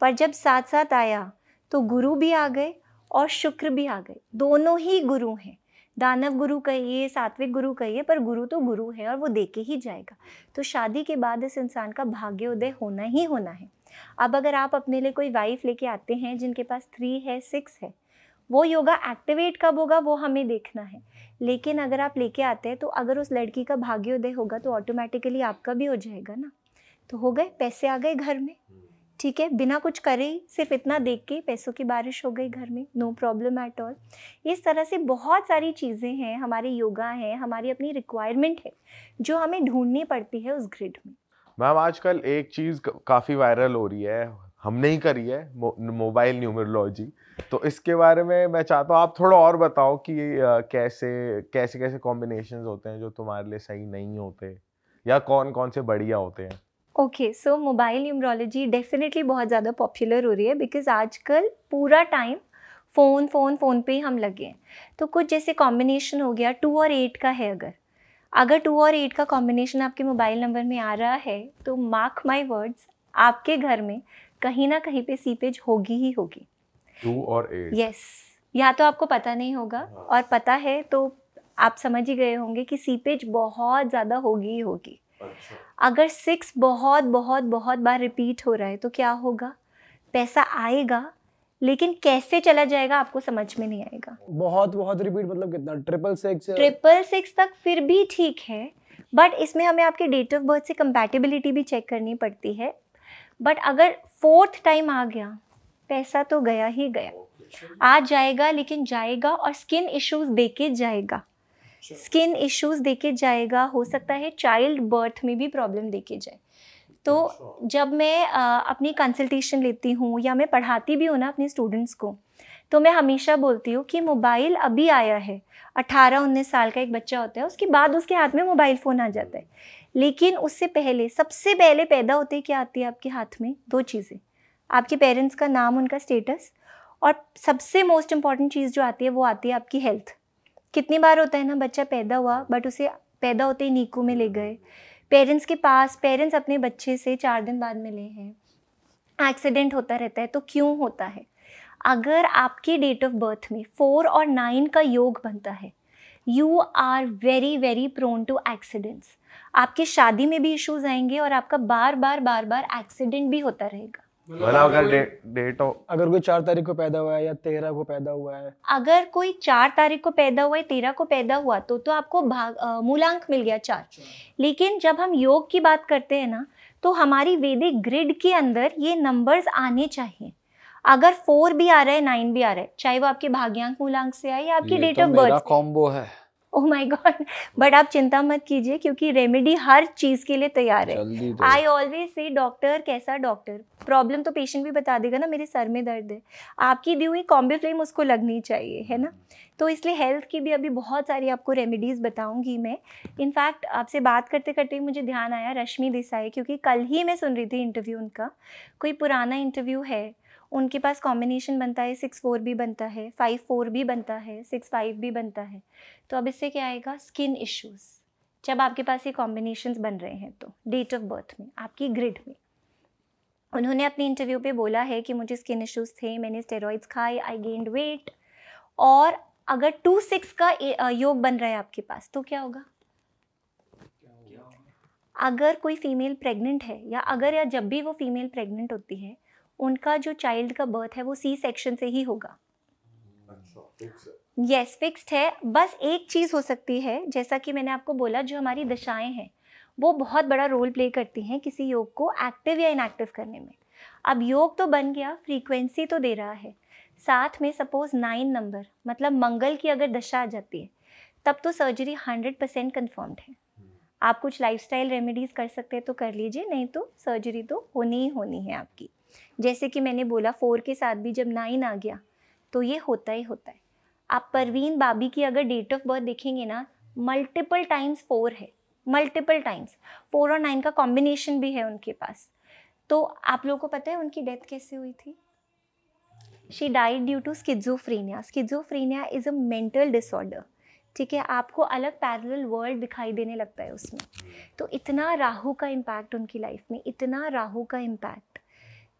पर जब 7-7 आया तो गुरु भी आ गए और शुक्र भी आ गए, दोनों ही गुरु हैं। दानव गुरु कहिए, सात्विक गुरु कहिए, पर गुरु तो गुरु है और वो दे के ही जाएगा। तो शादी के बाद इस इंसान का भाग्योदय होना ही होना है। अब अगर आप अपने लिए कोई वाइफ लेके आते हैं जिनके पास 3 है, 6 है, वो योगा एक्टिवेट कब होगा वो हमें देखना है। लेकिन अगर आप लेके आते हैं तो अगर उस लड़की का भाग्योदय होगा तो ऑटोमेटिकली आपका भी हो जाएगा ना। तो हो गए, पैसे आ गए घर में, ठीक है, बिना कुछ करे ही, सिर्फ इतना देख के पैसों की बारिश हो गई घर में, नो प्रॉब्लम एट ऑल। इस तरह से बहुत सारी चीज़ें हैं, हमारे योगा है, हमारी अपनी रिक्वायरमेंट है जो हमें ढूंढनी पड़ती है उस ग्रिड में। मैम आजकल एक चीज काफी वायरल हो रही है, हमने ही करी है, मोबाइल न्यूमरोलॉजी। तो इसके बारे में मैं चाहता हूँ आप थोड़ा और बताओ कि कैसे कैसे कैसे कॉम्बिनेशंस होते हैं जो तुम्हारे लिए सही नहीं होते, या कौन कौन से बढ़िया होते हैं। ओके, सो मोबाइल न्यूमरोलॉजी डेफिनेटली बहुत ज़्यादा पॉपुलर हो रही है, बिकॉज आजकल पूरा टाइम फ़ोन पे ही हम लगे हैं। तो कुछ जैसे कॉम्बिनेशन हो गया 2 और 8 का है, अगर 2 और 8 का कॉम्बिनेशन आपके मोबाइल नंबर में आ रहा है तो मार्क माई वर्ड्स, आपके घर में कहीं ना कहीं पे सीपेज होगी ही होगी। 2 और 8। यस, या तो आपको पता नहीं होगा, और पता है तो आप समझ ही गए होंगे कि सीपेज बहुत ज़्यादा होगी ही होगी। अच्छा। अगर 6 बहुत बहुत बहुत बार रिपीट हो रहा है तो क्या होगा, पैसा आएगा लेकिन कैसे चला जाएगा आपको समझ में नहीं आएगा। बहुत बहुत रिपीट मतलब कितना, 666 तक फिर भी ठीक है, बट इसमें हमें आपके डेट ऑफ बर्थ से कंपैटिबिलिटी भी चेक करनी पड़ती है। बट अगर 4th टाइम आ गया, पैसा तो गया ही गया, आ जाएगा लेकिन जाएगा, और स्किन इश्यूज देके जाएगा, स्किन इश्यूज देके जाएगा। हो सकता है चाइल्ड बर्थ में भी प्रॉब्लम देके जाए। तो जब मैं अपनी कंसल्टेशन लेती हूँ या मैं पढ़ाती भी हूँ ना अपने स्टूडेंट्स को, तो मैं हमेशा बोलती हूँ कि मोबाइल अभी आया है, 18-19 साल का एक बच्चा होता है, उसके बाद उसके हाथ में मोबाइल फ़ोन आ जाता है, लेकिन उससे पहले सबसे पहले पैदा होते ही क्या आती है आपके हाथ में? 2 चीज़ें, आपके पेरेंट्स का नाम, उनका स्टेटस, और सबसे मोस्ट इम्पॉर्टेंट चीज़ जो आती है वो आती है आपकी हेल्थ। कितनी बार होता है ना, बच्चा पैदा हुआ बट उसे पैदा होते ही नीकू में ले गए, पेरेंट्स के पास, पेरेंट्स अपने बच्चे से 4 दिन बाद मिले हैं, एक्सीडेंट होता रहता है। तो क्यों होता है? अगर आपकी डेट ऑफ बर्थ में 4 और 9 का योग बनता है, you are very very prone to accidents. आपकी शादी में भी इश्यूज आएंगे और आपका बार बार एक्सीडेंट भी होता रहेगा। मतलब अगर कोई 4 तारीख को पैदा हुआ है या 13 को पैदा हुआ है, अगर कोई 4 तारीख को पैदा हुआ है, 13 को पैदा हुआ, तो आपको मूलांक मिल गया 4। लेकिन जब हम योग की बात करते हैं ना, तो हमारी वैदिक ग्रिड के अंदर ये नंबर्स आने चाहिए। अगर 4 भी आ रहा है, 9 भी आ रहा है, चाहे वो आपके भाग्यांक मूलांक से आए या आपकी डेट ऑफ बर्थ से। कॉम्बो है। ओह माय गॉड, बट आप चिंता मत कीजिए क्योंकि रेमेडी हर चीज के लिए तैयार है। आई ऑलवेज से डॉक्टर कैसा डॉक्टर, प्रॉब्लम तो पेशेंट भी बता देगा ना, मेरे सर में दर्द है, आपकी दी हुई कॉम्बीफ्लेम उसको लगनी चाहिए, है ना। तो इसलिए हेल्थ की भी अभी बहुत सारी आपको रेमेडीज़ बताऊंगी मैं। इनफैक्ट आपसे बात करते करते मुझे ध्यान आया रश्मि देसाई, क्योंकि कल ही मैं सुन रही थी इंटरव्यू उनका, कोई पुराना इंटरव्यू है, उनके पास कॉम्बिनेशन बनता है 6-4 भी बनता है, 5-4 भी बनता है, 6-5 भी बनता है। तो अब इससे क्या आएगा? Skin issues. जब आपके पास ये कॉम्बिनेशंस बन रहे हैं तो डेट ऑफ बर्थ में, आपकी ग्रिड में, उन्होंने अपने इंटरव्यू पे बोला है कि मुझे स्किन इश्यूज़ थे, मैंने स्टेरॉइड्स खाए, आई गेन्ड वेट। और अगर 2-6 का योग बन रहा है आपके पास तो क्या होगा? अगर कोई फीमेल प्रेग्नेंट है या जब भी वो फीमेल प्रेग्नेंट होती है, उनका जो चाइल्ड का बर्थ है वो सी सेक्शन से ही होगा। यस, फिक्स्ड है। बस एक चीज़ हो सकती है, जैसा कि मैंने आपको बोला, जो हमारी दशाएं हैं वो बहुत बड़ा रोल प्ले करती हैं किसी योग को एक्टिव या इनएक्टिव करने में। अब योग तो बन गया, फ्रीक्वेंसी तो दे रहा है, साथ में सपोज 9 नंबर मतलब मंगल की अगर दशा आ जाती है, तब तो सर्जरी 100% कन्फर्म्ड है। आप कुछ लाइफस्टाइल रेमेडीज़ कर सकते हैं तो कर लीजिए, नहीं तो सर्जरी तो होनी ही होनी है आपकी। जैसे कि मैंने बोला 4 के साथ भी जब 9 आ गया तो ये होता ही होता है। आप परवीन बाबी की अगर डेट ऑफ बर्थ देखेंगे ना, मल्टीपल टाइम्स 4 है, मल्टीपल टाइम्स 4 और 9 का कॉम्बिनेशन भी है उनके पास। तो आप लोगों को पता है उनकी डेथ कैसे हुई थी? She died due to schizophrenia. Schizophrenia is a mental disorder, ठीक है। आपको अलग पैरेलल वर्ल्ड दिखाई देने लगता है उसमें। तो इतना राहु का इम्पैक्ट उनकी लाइफ में, इतना राहु का इम्पैक्ट,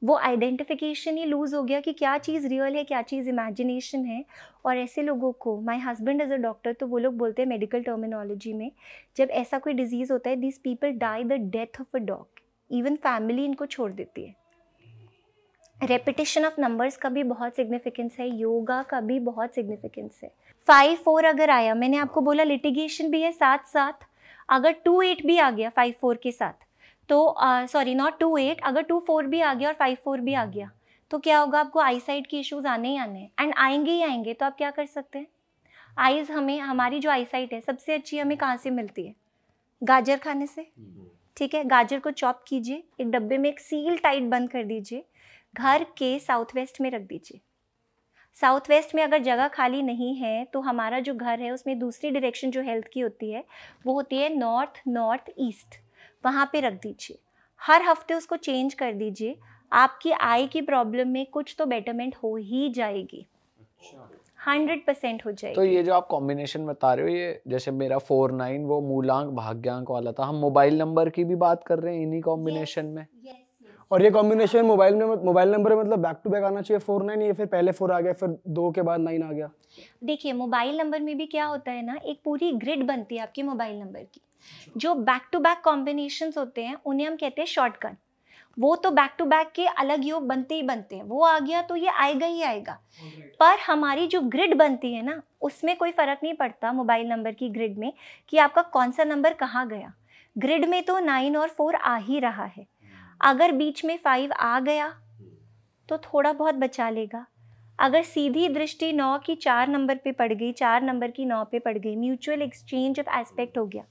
वो आइडेंटिफिकेशन ही लूज़ हो गया कि क्या चीज़ रियल है, क्या चीज़ इमेजिनेशन है। और ऐसे लोगों को, my husband as a doctor, तो वो लोग बोलते हैं मेडिकल टर्मिनोलॉजी में, जब ऐसा कोई डिजीज़ होता है, this people die the death of a dog. Even family इनको छोड़ देती है। रेपिटेशन ऑफ नंबर्स का भी बहुत सिग्निफिकेंस है, योगा का भी बहुत सिग्निफिकेंस है। 5-4 अगर आया, मैंने आपको बोला लिटिगेशन भी है साथ साथ। अगर 2-8 भी आ गया 5-4 के साथ, तो सॉरी नॉट 2-8, अगर 2-4 भी आ गया और 5-4 भी आ गया तो क्या होगा? आपको आई साइट के इश्यूज आने ही आने हैं, एंड आएंगे ही आएंगे। तो आप क्या कर सकते हैं? आइज़ हमें, हमारी जो आई साइट है सबसे अच्छी हमें कहाँ से मिलती है? गाजर खाने से, ठीक है। गाजर को चॉप कीजिए, एक डब्बे में एक सील टाइट बंद कर दीजिए, घर के साउथ वेस्ट में रख दीजिए। साउथ वेस्ट में अगर जगह खाली नहीं है तो हमारा जो घर है उसमें दूसरी डायरेक्शन जो हेल्थ की होती है वो होती है नॉर्थ नॉर्थ ईस्ट, वहाँ पे रख दीजिए। हर हफ्ते उसको चेंज कर दीजिए, आपकी आई की प्रॉब्लम में कुछ तो बेटरमेंट हो ही जाएगी, 100% हो जाएगी। तो ये जो आप कॉम्बिनेशन बता रहे हो, ये जैसे मेरा 4-9 वो मूलांक भाग्यांक वाला था, हम मोबाइल नंबर की भी बात कर रहे हैं इन्हीं कॉम्बिनेशन में। और ये कॉम्बिनेशन मोबाइल नंबर मतलब बैक टू बैक आना चाहिए 4-9, या फिर पहले 4 आ गया फिर 2 के बाद 9 आ गया? देखिए मोबाइल नंबर में भी क्या होता है ना, एक पूरी ग्रिड बनती है आपकी मोबाइल नंबर की। जो बैक टू बैक कॉम्बिनेशंस होते हैं उन्हें हम कहते हैं शॉर्टकट। वो तो बैक टू बैक के अलग योग बनते ही बनते हैं, वो आ गया तो ये आएगा ही आएगा। पर हमारी जो ग्रिड बनती है ना, उसमें कोई फर्क नहीं पड़ता मोबाइल नंबर की ग्रिड में कि आपका कौन सा नंबर कहाँ गया। ग्रिड में तो 9 और 4 आ ही रहा है। अगर बीच में 5 आ गया तो थोड़ा बहुत बचा लेगा। अगर सीधी दृष्टि 9 की 4 नंबर पे पड़ गई, 4 नंबर की 9 पे पड़ गई, म्यूचुअल एक्सचेंज ऑफ एस्पेक्ट हो गया,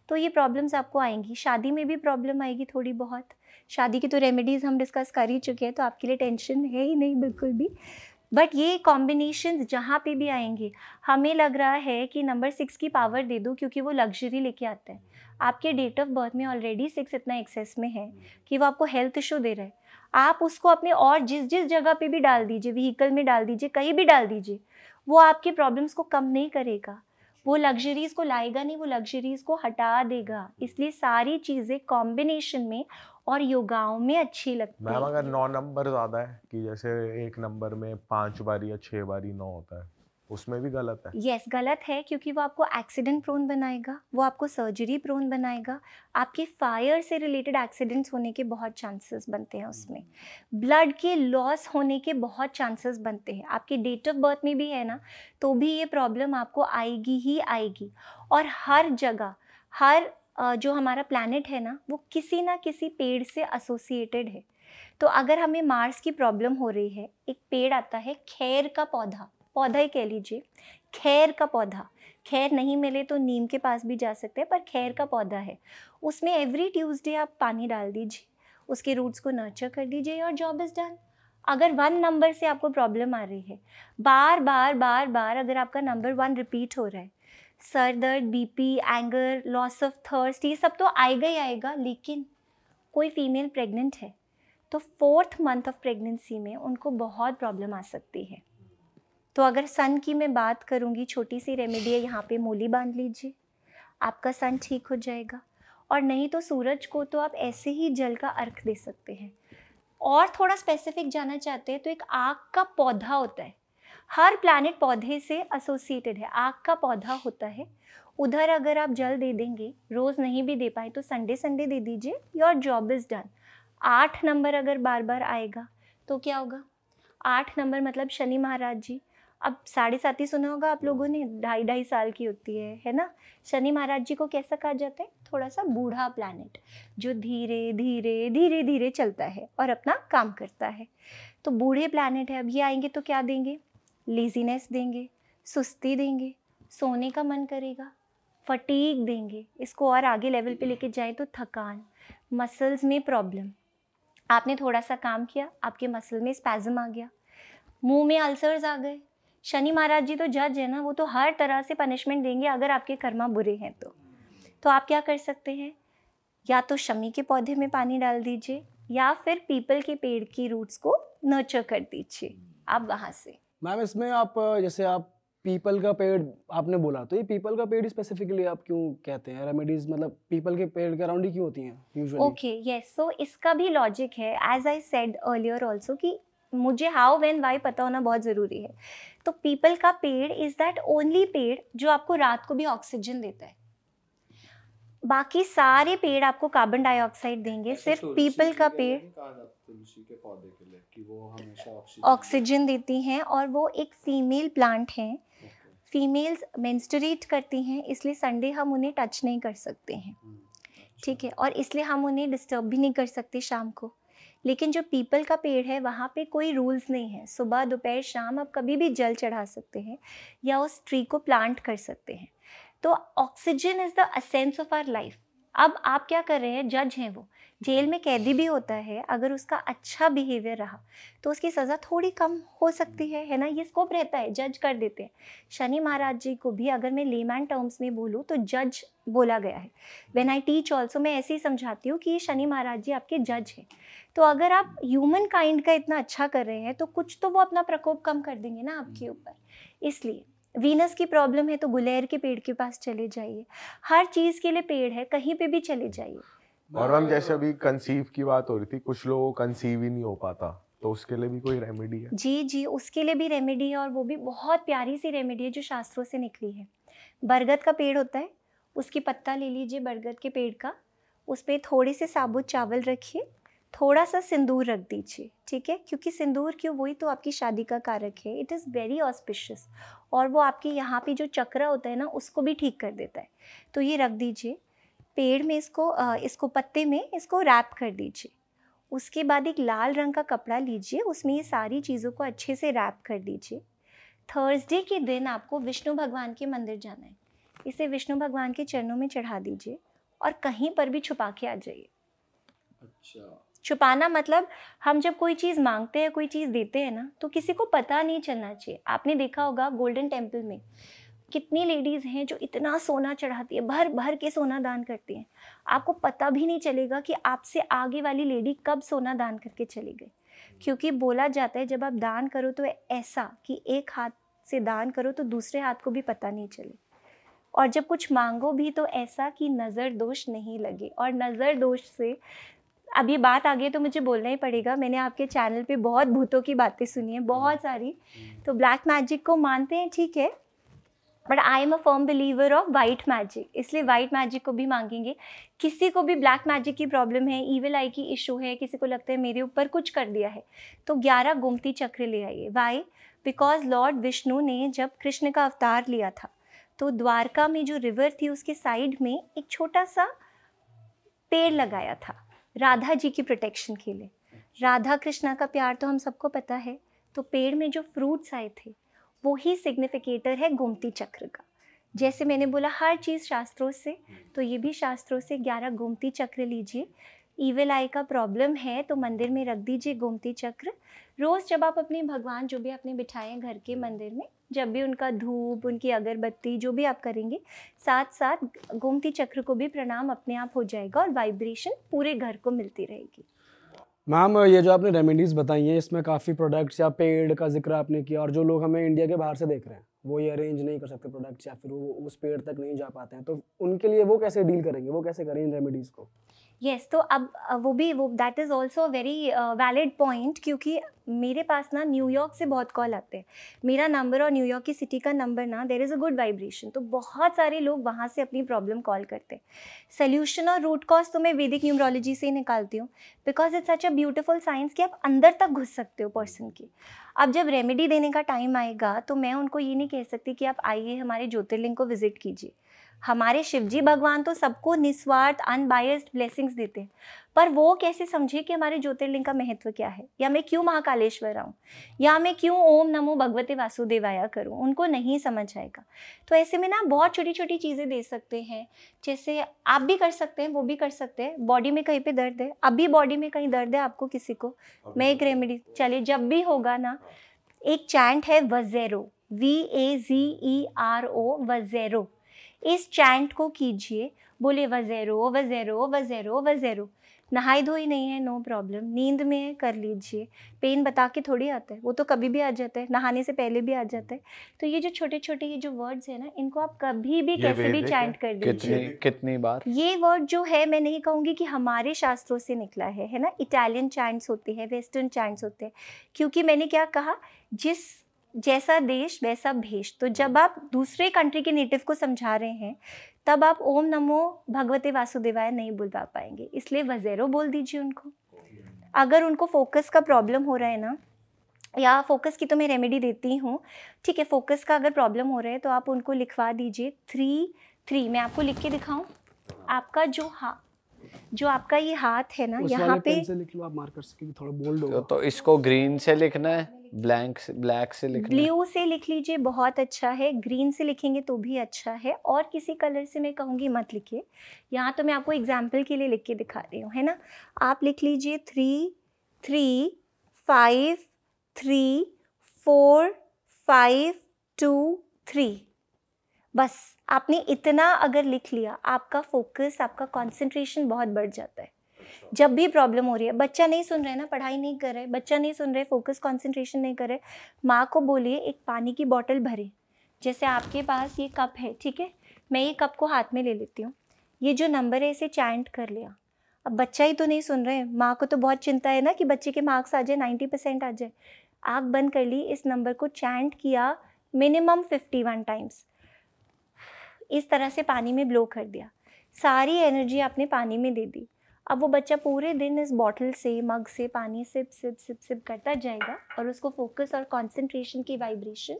तो ये प्रॉब्लम्स आपको आएंगी। शादी में भी प्रॉब्लम आएगी थोड़ी बहुत, शादी की तो रेमेडीज़ हम डिस्कस कर ही चुके हैं, तो आपके लिए टेंशन है ही नहीं बिल्कुल भी। बट ये कॉम्बिनेशन जहाँ पे भी आएंगे, हमें लग रहा है कि नंबर 6 की पावर दे दो, क्योंकि वो लग्जरी लेके आता है। आपके डेट ऑफ बर्थ में ऑलरेडी 6 इतना एक्सेस में है कि वो आपको हेल्थ इशू दे रहा है। आप उसको अपने और जिस जिस जगह पे भी डाल दीजिए, व्हीकल में डाल दीजिए, कहीं भी डाल दीजिए, वो आपके प्रॉब्लम्स को कम नहीं करेगा, वो लग्जरीज़ को लाएगा नहीं, वो लग्जरीज़ को हटा देगा। इसलिए सारी चीज़ें कॉम्बिनेशन में और योगाओं में अच्छी लगती मैम है। अगर 9 नंबर ज्यादा है कि जैसे एक नंबर में 5 बारी या 6 बारी 9 होता है, उसमें भी गलत है? यस, गलत है, क्योंकि वो आपको एक्सीडेंट प्रोन बनाएगा, वो आपको सर्जरी प्रोन बनाएगा, आपके फायर से रिलेटेड एक्सीडेंट्स होने के बहुत चांसेस बनते हैं उसमें, ब्लड के लॉस होने के बहुत चांसेस बनते हैं। आपके डेट ऑफ बर्थ में भी है ना, तो भी ये प्रॉब्लम आपको आएगी ही आएगी। और हर जगह, हर जो हमारा प्लैनेट है ना, वो किसी ना किसी पेड़ से एसोसिएटेड है। तो अगर हमें मार्स की प्रॉब्लम हो रही है, एक पेड़ आता है खैर का पौधा, पौधा ही कह लीजिए, खैर का पौधा, खैर नहीं मिले तो नीम के पास भी जा सकते हैं, पर खैर का पौधा है, उसमें एवरी ट्यूसडे आप पानी डाल दीजिए, उसके रूट्स को नर्चर कर दीजिए, और जॉब इज़ डन। अगर 1 नंबर से आपको प्रॉब्लम आ रही है, बार बार बार बार अगर आपका नंबर 1 रिपीट हो रहा है, सर दर्द, BP, anger, loss of thirst, ये सब तो आएगा ही आएगा। लेकिन कोई फीमेल प्रेग्नेंट है तो 4th मंथ ऑफ प्रेगनेंसी में उनको बहुत प्रॉब्लम आ सकती है। तो अगर सन की मैं बात करूँगी, छोटी सी रेमेडी है, यहाँ पे मूली बांध लीजिए, आपका सन ठीक हो जाएगा। और नहीं तो सूरज को तो आप ऐसे ही जल का अर्घ दे सकते हैं। और थोड़ा स्पेसिफिक जाना चाहते हैं तो एक आग का पौधा होता है, हर प्लैनेट पौधे से एसोसिएटेड है, आग का पौधा होता है, उधर अगर आप जल दे देंगे, रोज़ नहीं भी दे पाए तो संडे संडे दे दीजिए, your job is done. 8 number अगर बार बार आएगा तो क्या होगा? 8 नंबर मतलब शनि महाराज जी। अब 7.5 ही सुना होगा आप लोगों ने, 2.5 साल की होती है ना। शनि महाराज जी को कैसा कहा जाता है? थोड़ा सा बूढ़ा प्लैनेट, जो धीरे धीरे धीरे धीरे चलता है और अपना काम करता है। तो बूढ़े प्लैनेट है, अब ये आएंगे तो क्या देंगे? लेजीनेस देंगे, सुस्ती देंगे, सोने का मन करेगा, फटीग देंगे। इसको और आगे लेवल पे लेके जाए तो थकान, मसल्स में प्रॉब्लम, आपने थोड़ा सा काम किया, आपके मसल में स्पैज़म आ गया, मुंह में अल्सर्स आ गए। शनि महाराज जी तो जज है ना, वो तो हर तरह से पनिशमेंट देंगे अगर आपके कर्मा बुरे हैं तो आप क्या कर सकते हैं? या तो शमी के पौधे में पानी डाल दीजिए, या फिर पीपल के पेड़ की रूट्स को नर्चर कर दीजिए आप वहाँ से। मैम इसमें आप जैसे आप पीपल का पेड़ आपने बोला, तो ये पीपल का पेड़ स्पेसिफिकली आप क्यों कहते हैं रेमेडीज, मतलब पीपल के पेड़ के अराउंड ही क्यों होती हैं यूजुअली? ओके, यस, सो इसका भी लॉजिक है, as I said earlier also, कि मुझे हाउ व्हेन व्हाई पता होना बहुत ज़रूरी है। तो पीपल का पेड़ इज़ दैट ओनली पेड़ जो आपको रात को भी ऑक्सीजन देता है। बाकी सारे पेड़ आपको कार्बन डाइऑक्साइड देंगे, सिर्फ पीपल का पेड़ तुलसी के पौधे के लिए कि वो हमेशा ऑक्सीजन देती हैं, और वो एक फीमेल प्लांट हैं। फीमेल्स मेंस्ट्रुएट करती हैं, इसलिए संडे हम उन्हें टच नहीं कर सकते हैं, ठीक है, और इसलिए हम उन्हें डिस्टर्ब भी नहीं कर सकते शाम को। लेकिन जो पीपल का पेड़ है वहाँ पे कोई रूल्स नहीं है, सुबह दोपहर शाम आप कभी भी जल चढ़ा सकते हैं या उस ट्री को प्लांट कर सकते हैं। तो oxygen is the essence of our life. अब आप क्या कर रहे हैं? जज हैं वो, जेल में कैदी भी होता है, अगर उसका अच्छा बिहेवियर रहा तो उसकी सज़ा थोड़ी कम हो सकती है ना, ये स्कोप रहता है, जज कर देते हैं। शनि महाराज जी को भी अगर मैं लेमैन टर्म्स में बोलूँ तो जज बोला गया है। व्हेन आई टीच ऑल्सो मैं ऐसे ही समझाती हूँ कि ये शनि महाराज जी आपके जज हैं। तो अगर आप ह्यूमन काइंड का इतना अच्छा कर रहे हैं तो कुछ तो वो अपना प्रकोप कम कर देंगे ना आपके ऊपर। इसलिए वीनस की प्रॉब्लम है तो गुलेर के पेड़ के पास चले जाइए, हर चीज़ के लिए पेड़ है, कहीं पे भी चले जाइए। और हम जैसे अभी कंसीव की बात हो रही थी, कुछ लोगों को कंसीव ही नहीं हो पाता, तो उसके लिए भी कोई रेमेडी है? जी जी, उसके लिए भी रेमेडी है, और वो भी बहुत प्यारी सी रेमेडी है जो शास्त्रों से निकली है। बरगद का पेड़ होता है, उसकी पत्ता ले लीजिए बरगद के पेड़ का, उस पर थोड़े से साबुत चावल रखिए, थोड़ा सा सिंदूर रख दीजिए, ठीक है, क्योंकि सिंदूर क्यों, वही तो आपकी शादी का कारक है। इट इज़ वेरी ऑस्पिशियस, और वो आपके यहाँ पे जो चक्र होता है ना उसको भी ठीक कर देता है। तो ये रख दीजिए पेड़ में, इसको पत्ते में इसको रैप कर दीजिए। उसके बाद एक लाल रंग का कपड़ा लीजिए, उसमें ये सारी चीज़ों को अच्छे से रैप कर दीजिए। थर्सडे के दिन आपको विष्णु भगवान के मंदिर जाना है, इसे विष्णु भगवान के चरणों में चढ़ा दीजिए और कहीं पर भी छुपा के आ जाइए। अच्छा, छुपाना मतलब हम जब कोई चीज़ मांगते हैं, कोई चीज़ देते हैं ना, तो किसी को पता नहीं चलना चाहिए। आपने देखा होगा गोल्डन टेम्पल में कितनी लेडीज़ हैं जो इतना सोना चढ़ाती है, भर भर के सोना दान करती हैं, आपको पता भी नहीं चलेगा कि आपसे आगे वाली लेडी कब सोना दान करके चली गई। क्योंकि बोला जाता है जब आप दान करो तो ऐसा कि एक हाथ से दान करो तो दूसरे हाथ को भी पता नहीं चले, और जब कुछ मांगो भी तो ऐसा कि नज़र दोष नहीं लगे। और नज़र दोष से अब ये बात आ गई तो मुझे बोलना ही पड़ेगा, मैंने आपके चैनल पे बहुत भूतों की बातें सुनी हैं, बहुत सारी। तो ब्लैक मैजिक को मानते हैं, ठीक है, but I am a firm believer of white magic, इसलिए वाइट मैजिक को भी मांगेंगे। किसी को भी ब्लैक मैजिक की प्रॉब्लम है, ईविल आई की इशू है, किसी को लगता है मेरे ऊपर कुछ कर दिया है, तो 11 गोमती चक्र ले आइए। वाई? बिकॉज लॉर्ड विष्णु ने जब कृष्ण का अवतार लिया था तो द्वारका में जो रिवर थी उसके साइड में एक छोटा सा पेड़ लगाया था राधा जी की प्रोटेक्शन के लिए। राधा कृष्णा का प्यार तो हम सबको पता है, तो पेड़ में जो फ्रूट्स आए थे वो ही सिग्निफिकेटर है गोमती चक्र का। जैसे मैंने बोला हर चीज़ शास्त्रों से, तो ये भी शास्त्रों से 11 गोमती चक्र लीजिए। ईविल आई का प्रॉब्लम है तो मंदिर में रख दीजिए गोमती चक्र। रोज़ जब आप अपने भगवान जो भी आपने बिठाए हैं घर के मंदिर में, जब भी उनका धूप, उनकी अगरबत्ती जो भी आप करेंगे, साथ साथ गोमती चक्र को भी प्रणाम अपने आप हो जाएगा और वाइब्रेशन पूरे घर को मिलती रहेगी। मैम ये जो आपने रेमेडीज़ बताई हैं इसमें काफ़ी प्रोडक्ट्स या पेड़ का जिक्र आपने किया, और जो लोग हमें इंडिया के बाहर से देख रहे हैं वो ये अरेंज नहीं कर सकते प्रोडक्ट्स, या फिर वो उस पेड़ तक नहीं जा पाते हैं, तो उनके लिए वो कैसे डील करेंगे, वो कैसे करें इन रेमेडीज़ को? यस, तो अब वो that is also very valid point, क्योंकि मेरे पास ना न्यूयॉर्क से बहुत कॉल आते हैं। मेरा नंबर और न्यूयॉर्क की सिटी का नंबर ना, there is a good vibration, तो बहुत सारे लोग वहाँ से अपनी प्रॉब्लम कॉल करते हैं। सोल्यूशन और रूट कॉज तो मैं वैदिक न्यूमरोलॉजी से ही निकालती हूँ, because it's such a beautiful science कि आप अंदर तक घुस सकते हो पर्सन की। अब जब रेमेडी देने का टाइम आएगा तो मैं उनको ये नहीं कह सकती कि आप आइए हमारे ज्योतिर्लिंग को विजिट कीजिए। हमारे शिवजी भगवान तो सबको निस्वार्थ अनबायस्ड ब्लेसिंग्स देते हैं, पर वो कैसे समझे कि हमारे ज्योतिर्लिंग का महत्व क्या है, या मैं क्यों महाकालेश्वर आऊँ, या मैं क्यों ओम नमो भगवते वासुदेवाय करूँ, उनको नहीं समझ आएगा। तो ऐसे में ना बहुत छोटी छोटी चीज़ें दे सकते हैं, जैसे आप भी कर सकते हैं, वो भी कर सकते हैं। बॉडी में कहीं पे दर्द है, अभी बॉडी में कहीं दर्द है आपको किसी को, मैं एक रेमेडी, चलिए जब भी होगा ना, एक चैंट है वज़ेरो, VAZERO, वज़ेरो। इस चैंट को कीजिए, बोले वज़ेरो वज़ेरो वज़ेरो वज़ेरो। नहाई धोई नहीं है, नो प्रॉब्लम, नींद में है कर लीजिए, पेन बता के थोड़ी आता है, वो तो कभी भी आ जाता है, नहाने से पहले भी आ जाता है। तो ये जो छोटे छोटे ये जो वर्ड्स है ना, इनको आप कभी भी कैसे भी चैंट कर दीजिए। कितनी बार ये वर्ड जो है, मैं नहीं कहूँगी कि हमारे शास्त्रों से निकला है ना, इटालियन चैंट्स होते हैं, वेस्टर्न चैंट्स होते हैं, क्योंकि मैंने क्या कहा, जिस जैसा देश वैसा भेष। तो जब आप दूसरे कंट्री के नेटिव को समझा रहे हैं तब आप ओम नमो भगवते वासुदेवाय नहीं बुलवा पाएंगे, इसलिए वज़ेरो बोल दीजिए उनको। अगर उनको फोकस का प्रॉब्लम हो रहा है ना, या फोकस की तो मैं रेमेडी देती हूँ, ठीक है, फोकस का अगर प्रॉब्लम हो रहा है तो आप उनको लिखवा दीजिए 3-3। मैं आपको लिख के दिखाऊं, आपका जो आपका ये हाथ है ना, यहाँ पे से लिख लो आप, मार्कर से, क्योंकि थोड़ा बोल्ड होगा। तो इसको ग्रीन से लिखना है, ब्लैक से लिखना है? ब्लू से लिख लीजिए, बहुत अच्छा है। ग्रीन से लिखेंगे तो भी अच्छा है, और किसी कलर से मैं कहूँगी मत लिखिए। यहाँ तो मैं आपको एग्जाम्पल के लिए लिख के दिखा रही हूँ, है ना। आप लिख लीजिए 3-3 5-3 4 5 2 3। बस आपने इतना अगर लिख लिया, आपका फोकस, आपका कंसंट्रेशन बहुत बढ़ जाता है। जब भी प्रॉब्लम हो रही है, बच्चा नहीं सुन रहा है ना, पढ़ाई नहीं कर रहे, बच्चा नहीं सुन रहे, फोकस कंसंट्रेशन नहीं कर रहे, माँ को बोलिए एक पानी की बोतल भरे। जैसे आपके पास ये कप है, ठीक है, मैं ये कप को हाथ में ले लेती हूँ, ये जो नंबर है इसे चैंट कर लिया। अब बच्चा ही तो नहीं सुन रहे, माँ को तो बहुत चिंता है ना कि बच्चे के मार्क्स आ जाए, 90% आ जाए। आँख बंद कर ली, इस नंबर को चैंट किया मिनिमम 51 टाइम्स, इस तरह से पानी में ब्लो कर दिया, सारी एनर्जी आपने पानी में दे दी। अब वो बच्चा पूरे दिन इस बॉटल से, मग से पानी सिप सिप सिप सिप करता जाएगा, और उसको फोकस और कंसंट्रेशन की वाइब्रेशन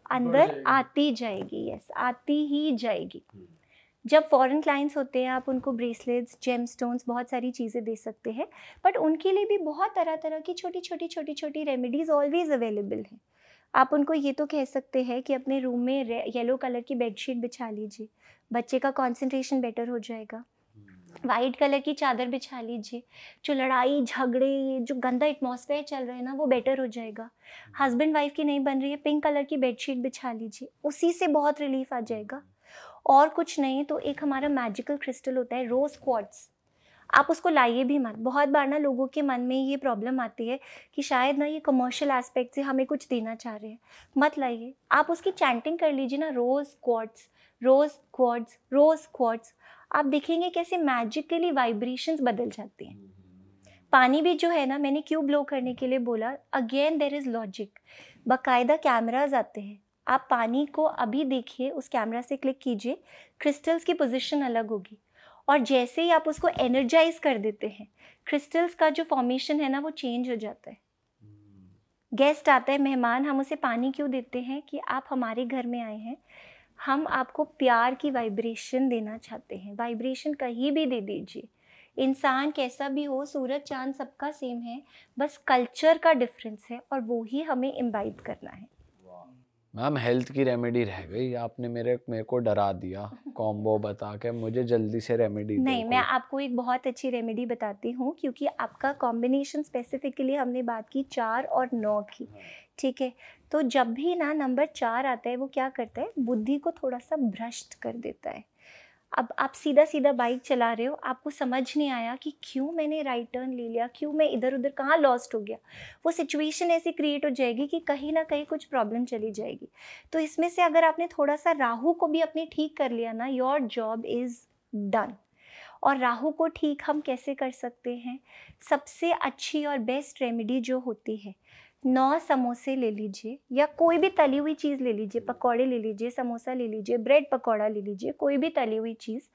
अंदर आती जाएगी। यस, आती ही जाएगी। जब फॉरेन क्लाइंट्स होते हैं, आप उनको ब्रेसलेट्स, जेम स्टोन्स, बहुत सारी चीज़ें दे सकते हैं, बट उनके लिए भी बहुत तरह तरह की छोटी छोटी रेमेडीज़ ऑलवेज अवेलेबल हैं। आप उनको ये तो कह सकते हैं कि अपने रूम में येलो कलर की बेडशीट बिछा लीजिए, बच्चे का कंसंट्रेशन बेटर हो जाएगा। वाइट कलर की चादर बिछा लीजिए, जो लड़ाई झगड़े जो गंदा एटमॉस्फेयर चल रहा है ना वो बेटर हो जाएगा। हस्बैंड वाइफ की नहीं बन रही है, पिंक कलर की बेडशीट बिछा लीजिए, उसी से बहुत रिलीफ आ जाएगा। और कुछ नहीं तो एक हमारा मैजिकल क्रिस्टल होता है रोज़ क्वार्ट्स, आप उसको लाइए भी मत। बहुत बार ना लोगों के मन में ये प्रॉब्लम आती है कि शायद ना ये कमर्शियल एस्पेक्ट से हमें कुछ देना चाह रहे हैं, मत लाइए। आप उसकी चैंटिंग कर लीजिए ना, rose quartz, rose quartz, rose quartz. आप देखेंगे कैसे मैजिकली वाइब्रेशंस बदल जाती हैं। पानी भी जो है ना, मैंने क्यों ब्लो करने के लिए बोला, अगेन देयर इज़ लॉजिक। बाकायदा कैमराज आते हैं, आप पानी को अभी देखिए, उस कैमरा से क्लिक कीजिए, क्रिस्टल्स की पोजीशन अलग होगी, और जैसे ही आप उसको एनर्जाइज कर देते हैं, क्रिस्टल्स का जो फॉर्मेशन है ना वो चेंज हो जाता है। गेस्ट आता है, मेहमान, हम उसे पानी क्यों देते हैं कि आप हमारे घर में आए हैं, हम आपको प्यार की वाइब्रेशन देना चाहते हैं। वाइब्रेशन कहीं भी दे दीजिए, इंसान कैसा भी हो, सूरज चांद सबका सेम है, बस कल्चर का डिफरेंस है और वो ही हमें इम्बाइब करना है। मैम हेल्थ की रेमेडी रह गई, आपने मेरे को डरा दिया कॉम्बो बता के। मुझे जल्दी से रेमेडी नहीं, दो मैं कोई। आपको एक बहुत अच्छी रेमेडी बताती हूँ, क्योंकि आपका कॉम्बिनेशन स्पेसिफिकली हमने बात की 4 और 9 की, ठीक है। तो जब भी ना नंबर 4 आता है, वो क्या करता है, बुद्धि को थोड़ा सा भ्रष्ट कर देता है। अब आप सीधा सीधा बाइक चला रहे हो, आपको समझ नहीं आया कि क्यों मैंने राइट टर्न ले लिया, क्यों मैं इधर उधर कहाँ लॉस्ट हो गया। वो सिचुएशन ऐसी क्रिएट हो जाएगी कि कहीं ना कहीं कुछ प्रॉब्लम चली जाएगी। तो इसमें से अगर आपने थोड़ा सा राहु को भी अपने ठीक कर लिया ना, योर जॉब इज़ डन। और राहु को ठीक हम कैसे कर सकते हैं, सबसे अच्छी और बेस्ट रेमेडी जो होती है, 9 समोसे ले लीजिए या कोई भी तली हुई चीज़ ले लीजिए, पकौड़े ले लीजिए, समोसा ले लीजिए, ब्रेड पकौड़ा ले लीजिए, कोई भी तली हुई चीज़,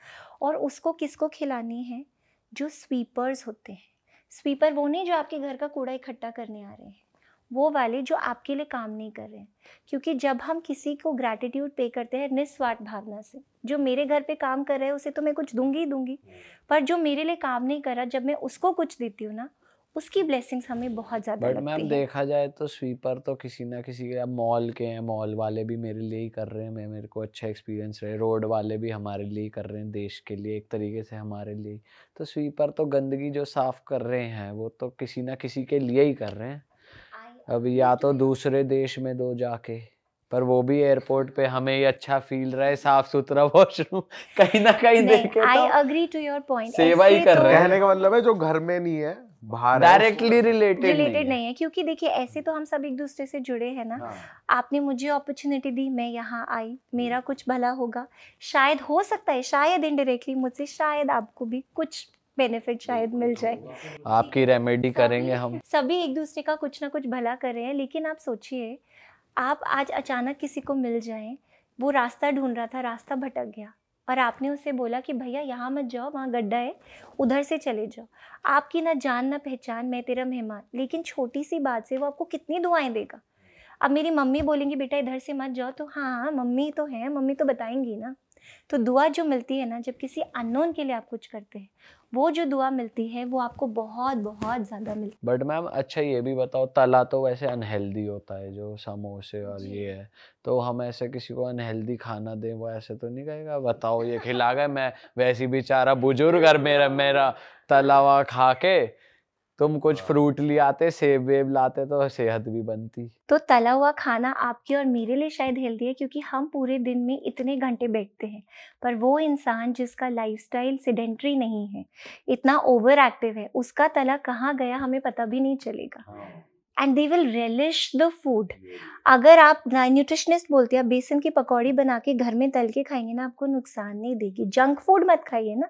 और उसको किसको खिलानी है, जो स्वीपर्स होते हैं। स्वीपर वो नहीं जो आपके घर का कूड़ा इकट्ठा करने आ रहे हैं, वो वाले जो आपके लिए काम नहीं कर रहे हैं। क्योंकि जब हम किसी को ग्रैटिट्यूड पे करते हैं निस्वार्थ भावना से, जो मेरे घर पे काम कर रहा है उसे तो मैं कुछ दूंगी ही दूंगी, पर जो मेरे लिए काम नहीं कर रहा, जब मैं उसको कुछ देती हूँ ना, उसकी ब्लेसिंग्स हमें बहुत ज़्यादा बट लगती मैम है। देखा जाए तो स्वीपर तो किसी ना किसी के, अब मॉल के हैं, मॉल वाले भी मेरे लिए ही कर रहे हैं, मेरे को अच्छा एक्सपीरियंस रहे, रोड वाले भी हमारे लिए ही कर रहे हैं, देश के लिए एक तरीके से हमारे लिए। तो स्वीपर तो गंदगी जो साफ कर रहे हैं वो तो किसी ना किसी के लिए ही कर रहे हैं। अब या तो दूसरे देश में दो जाके, पर वो भी एयरपोर्ट पे हमें ही अच्छा फील रहे, साफ सुथरा वॉशरूम कहीं ना कहीं देखे आई तो अग्री टू योर पॉइंट। सेवा ही कर रहे हैं। कहने का मतलब है जो घर में नहीं है बाहर डायरेक्टली रिलेटेड नहीं है, क्योंकि देखिए ऐसे तो हम सब एक दूसरे से जुड़े हैं ना। हाँ। आपने मुझे अपॉर्चुनिटी दी, मैं यहाँ आई, मेरा कुछ भला होगा, शायद हो सकता है, शायद इनडायरेक्टली मुझसे शायद आपको भी कुछ बेनिफिट शायद मिल जाए। आपकी रेमेडी करेंगे हम। सभी एक दूसरे का कुछ ना कुछ भला कर रहे हैं। लेकिन आप सोचिए, आप आज अचानक किसी को मिल जाएं, वो रास्ता ढूंढ रहा था, रास्ता भटक गया, और आपने उससे बोला कि भैया यहाँ मत जाओ, वहाँ गड्ढा है, उधर से चले जाओ। आपकी ना जान ना पहचान, मैं तेरा मेहमान, लेकिन छोटी सी बात से वो आपको कितनी दुआएं देगा। अब मेरी मम्मी बोलेंगी बेटा इधर से मत जाओ, तो हाँ मम्मी तो है, मम्मी तो बताएंगी ना। तो दुआ जो मिलती है ना, जब किसी अननोन के लिए आप कुछ करते हैं, वो जो दुआ मिलती है वो आपको बहुत बहुत ज़्यादा मिलती है। बट मैम अच्छा ये भी बताओ, तला तो वैसे अनहेल्दी होता है जो समोसे और ये है, तो हम ऐसे किसी को अनहेल्दी खाना दें, वो ऐसे तो नहीं कहेगा बताओ ये खिला गए, मैं वैसी बेचारा बुजुर्ग और मेरा तला हुआ खा के, तुम कुछ फ्रूट ले आते, सेब वेब लाते तो सेहत भी बनती। तो तला हुआ खाना आपके और मेरे लिए शायद हेल्दी है, क्योंकि हम पूरे दिन में इतने घंटे बैठते हैं, पर वो इंसान जिसका लाइफस्टाइल सेडेंटरी नहीं है, इतना ओवर एक्टिव है, उसका तला कहाँ गया हमें पता भी नहीं चलेगा। And they will relish the food. अगर आप न्यूट्रिशनिस्ट बोलते हैं, आप बेसन की पकौड़ी बना के घर में तल के खाएंगे ना, आपको नुकसान नहीं देगी। जंक फूड मत खाइए ना,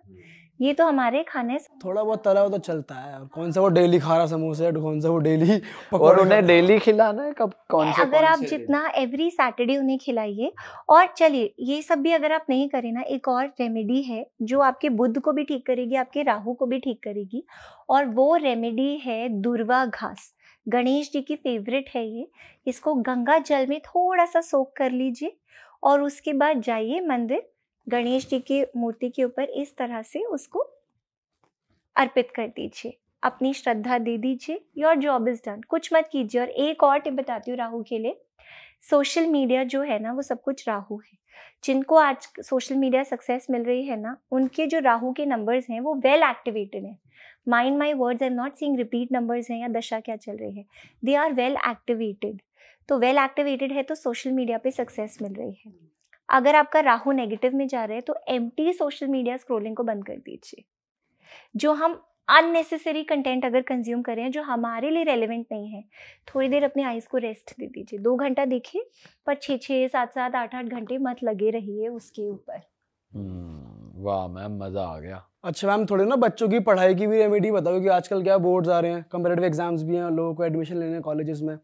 ये तो हमारे खाने थोड़ा बहुत तला हुआ तो चलता है, और कौन सा वो डेली खा रहा समोसे, कौन सा वो डेली और उन्हें डेली खिलाना है कब, कौन से अगर आप जितना एवरी सैटरडे उन्हें खिलाइए। और चलिए ये सब भी अगर आप नहीं करें ना, एक और रेमेडी है जो आपके बुध को भी ठीक करेगी, आपके राहु को भी ठीक करेगी, और वो रेमेडी है दुर्वा घास। गणेश जी की फेवरेट है ये। इसको गंगा जल में थोड़ा सा सोक कर लीजिए, और उसके बाद जाइए मंदिर, गणेश जी की मूर्ति के ऊपर इस तरह से उसको अर्पित कर दीजिए, अपनी श्रद्धा दे दीजिए, योर जॉब इज डन। कुछ मत कीजिए। और एक और टिप बताती हूँ राहु के लिए, सोशल मीडिया जो है ना वो सब कुछ राहु है। जिनको आज सोशल मीडिया सक्सेस मिल रही है ना, उनके जो राहु के नंबर्स हैं वो वेल एक्टिवेटेड हैं। Mind my words, I am not seeing repeat numbers हैं या दशा क्या चल रही है, दे आर वेल एक्टिवेटेड। तो वेल एक्टिवेटेड है तो सोशल मीडिया पे सक्सेस मिल रही है। अगर आपका राहु नेगेटिव में जा रहे हैं तो एम्प्टी सोशल मीडिया स्क्रोलिंग को बंद कर दीजिए। जो हम अननेसेसरी कंटेंट अगर कंज्यूम करें जो हमारे लिए रेलेवेंट नहीं है, थोड़ी देर अपनी आइज को रेस्ट दे दीजिए। 2 घंटा देखिए, पर 6-6, 7-7, 8-8 घंटे मत लगे रहिए उसके ऊपर। वाह मैम, मजा आ गया। अच्छा मैम, थोड़ी ना बच्चों की पढ़ाई की भी रेमेडी बताओ कि आजकल क्या बोर्ड्स आ रहे हैं, कंपैरेटिव एग्जाम्स भी हैं, लोगों को एडमिशन लेने हैं कॉलेजेस में,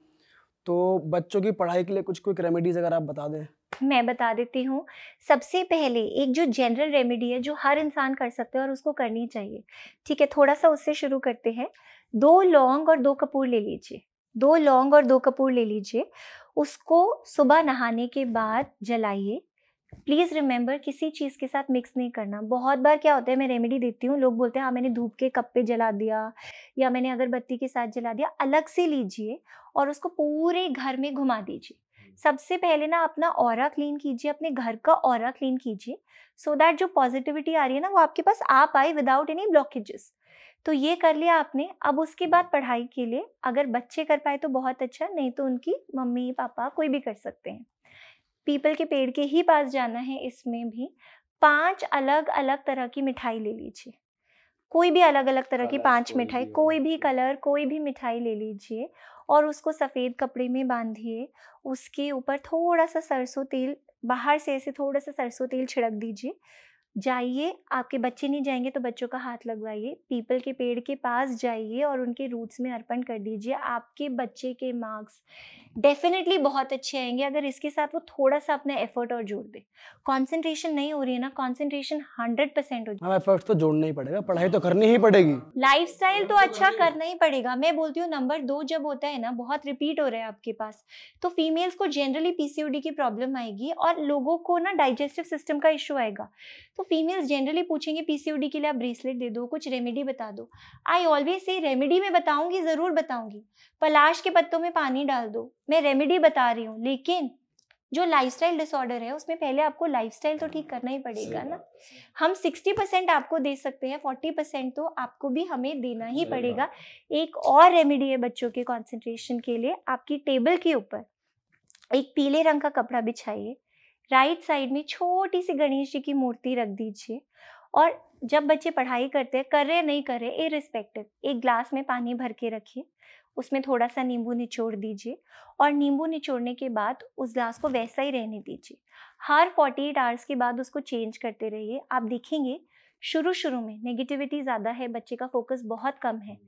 तो बच्चों की पढ़ाई के लिए कुछ क्विक रेमेडीज अगर आप बता दें। मैं बता देती हूँ। सबसे पहले एक जो जनरल रेमेडी है जो हर इंसान कर सकते हैं और उसको करनी चाहिए, ठीक है, थोड़ा सा उससे शुरू करते हैं। 2 लौंग और 2 कपूर ले लीजिए। 2 लौंग और 2 कपूर ले लीजिए, उसको सुबह नहाने के बाद जलाइए। प्लीज रिमेंबर, किसी चीज के साथ मिक्स नहीं करना। बहुत बार क्या होता है, मैं रेमेडी देती हूँ, लोग बोलते हैं हाँ मैंने धूप के कप पे जला दिया या मैंने अगरबत्ती के साथ जला दिया। अलग से लीजिए और उसको पूरे घर में घुमा दीजिए। सबसे पहले ना अपना ऑरा क्लीन कीजिए, अपने घर का ऑरा क्लीन कीजिए, सो दैट जो पॉजिटिविटी आ रही है ना वो आपके पास आ पाए विदाउट एनी ब्लॉकेजेस। तो ये कर लिया आपने। अब उसके बाद पढ़ाई के लिए अगर बच्चे कर पाए तो बहुत अच्छा, नहीं तो उनकी मम्मी पापा कोई भी कर सकते हैं। पीपल के पेड़ के ही पास जाना है। इसमें भी 5 अलग अलग तरह की मिठाई ले लीजिए, कोई भी अलग अलग तरह की 5 मिठाई, कोई भी कलर, कोई भी मिठाई ले लीजिए और उसको सफ़ेद कपड़े में बांधिए। उसके ऊपर थोड़ा सा सरसों तेल, बाहर से ऐसे थोड़ा सा सरसों तेल छिड़क दीजिए। जाइए, आपके बच्चे नहीं जाएंगे तो बच्चों का हाथ लगवाइए, पीपल के पेड़ के पास जाइए और उनके रूट्स में अर्पण कर दीजिए। आपके बच्चे के मार्क्स डेफिनेटली बहुत अच्छे आएंगे अगर इसके साथ वो थोड़ा सा अपना एफर्ट और जोड़ दे। कंसंट्रेशन नहीं हो रही है ना, कंसंट्रेशन 100% हो जाए। हाँ, एफर्ट्स तो जोड़ना ही पड़ेगा, पढ़ाई तो करनी ही पड़ेगी, लाइफस्टाइल तो अच्छा करना ही पड़ेगा। मैं बोलती हूँ नंबर 2 जब होता है ना, बहुत रिपीट हो रहा है आपके पास, तो फीमेल्स को जनरली पीसीओडी की प्रॉब्लम आएगी और लोगों को ना डाइजेस्टिव सिस्टम का इशू आएगा। तो फीमेल्स जनरली पूछेंगे पीसीओडी के लिए आप ब्रेसलेट दे दो, कुछ रेमेडी बता दो। आई ऑलवेज से रेमेडी में बताऊंगी, जरूर बताऊंगी। पलाश के पत्तों में पानी डाल दो, मैं रेमेडी बता रही हूँ, लेकिन जो लाइफस्टाइल डिसऑर्डर है उसमें पहले आपको लाइफस्टाइल तो ठीक करना ही पड़ेगा ना। हम 60% आपको दे सकते हैं, 40% तो आपको भी हमें देना ही पड़ेगा। एक और रेमेडी है बच्चों के कंसंट्रेशन के लिए, आपकी टेबल के ऊपर एक पीले रंग का कपड़ा बिछाइए, राइट साइड में छोटी सी गणेश जी की मूर्ति रख दीजिए और जब बच्चे पढ़ाई करते हैं, कर रहे नहीं कर रहे इररिस्पेक्टिव, एक ग्लास में पानी भर के रखिए, उसमें थोड़ा सा नींबू निचोड़ दीजिए और नींबू निचोड़ने के बाद उस ग्लास को वैसा ही रहने दीजिए। हर 48 आवर्स के बाद उसको चेंज करते रहिए। आप देखेंगे शुरू में नेगेटिविटी ज़्यादा है, बच्चे का फोकस बहुत कम है,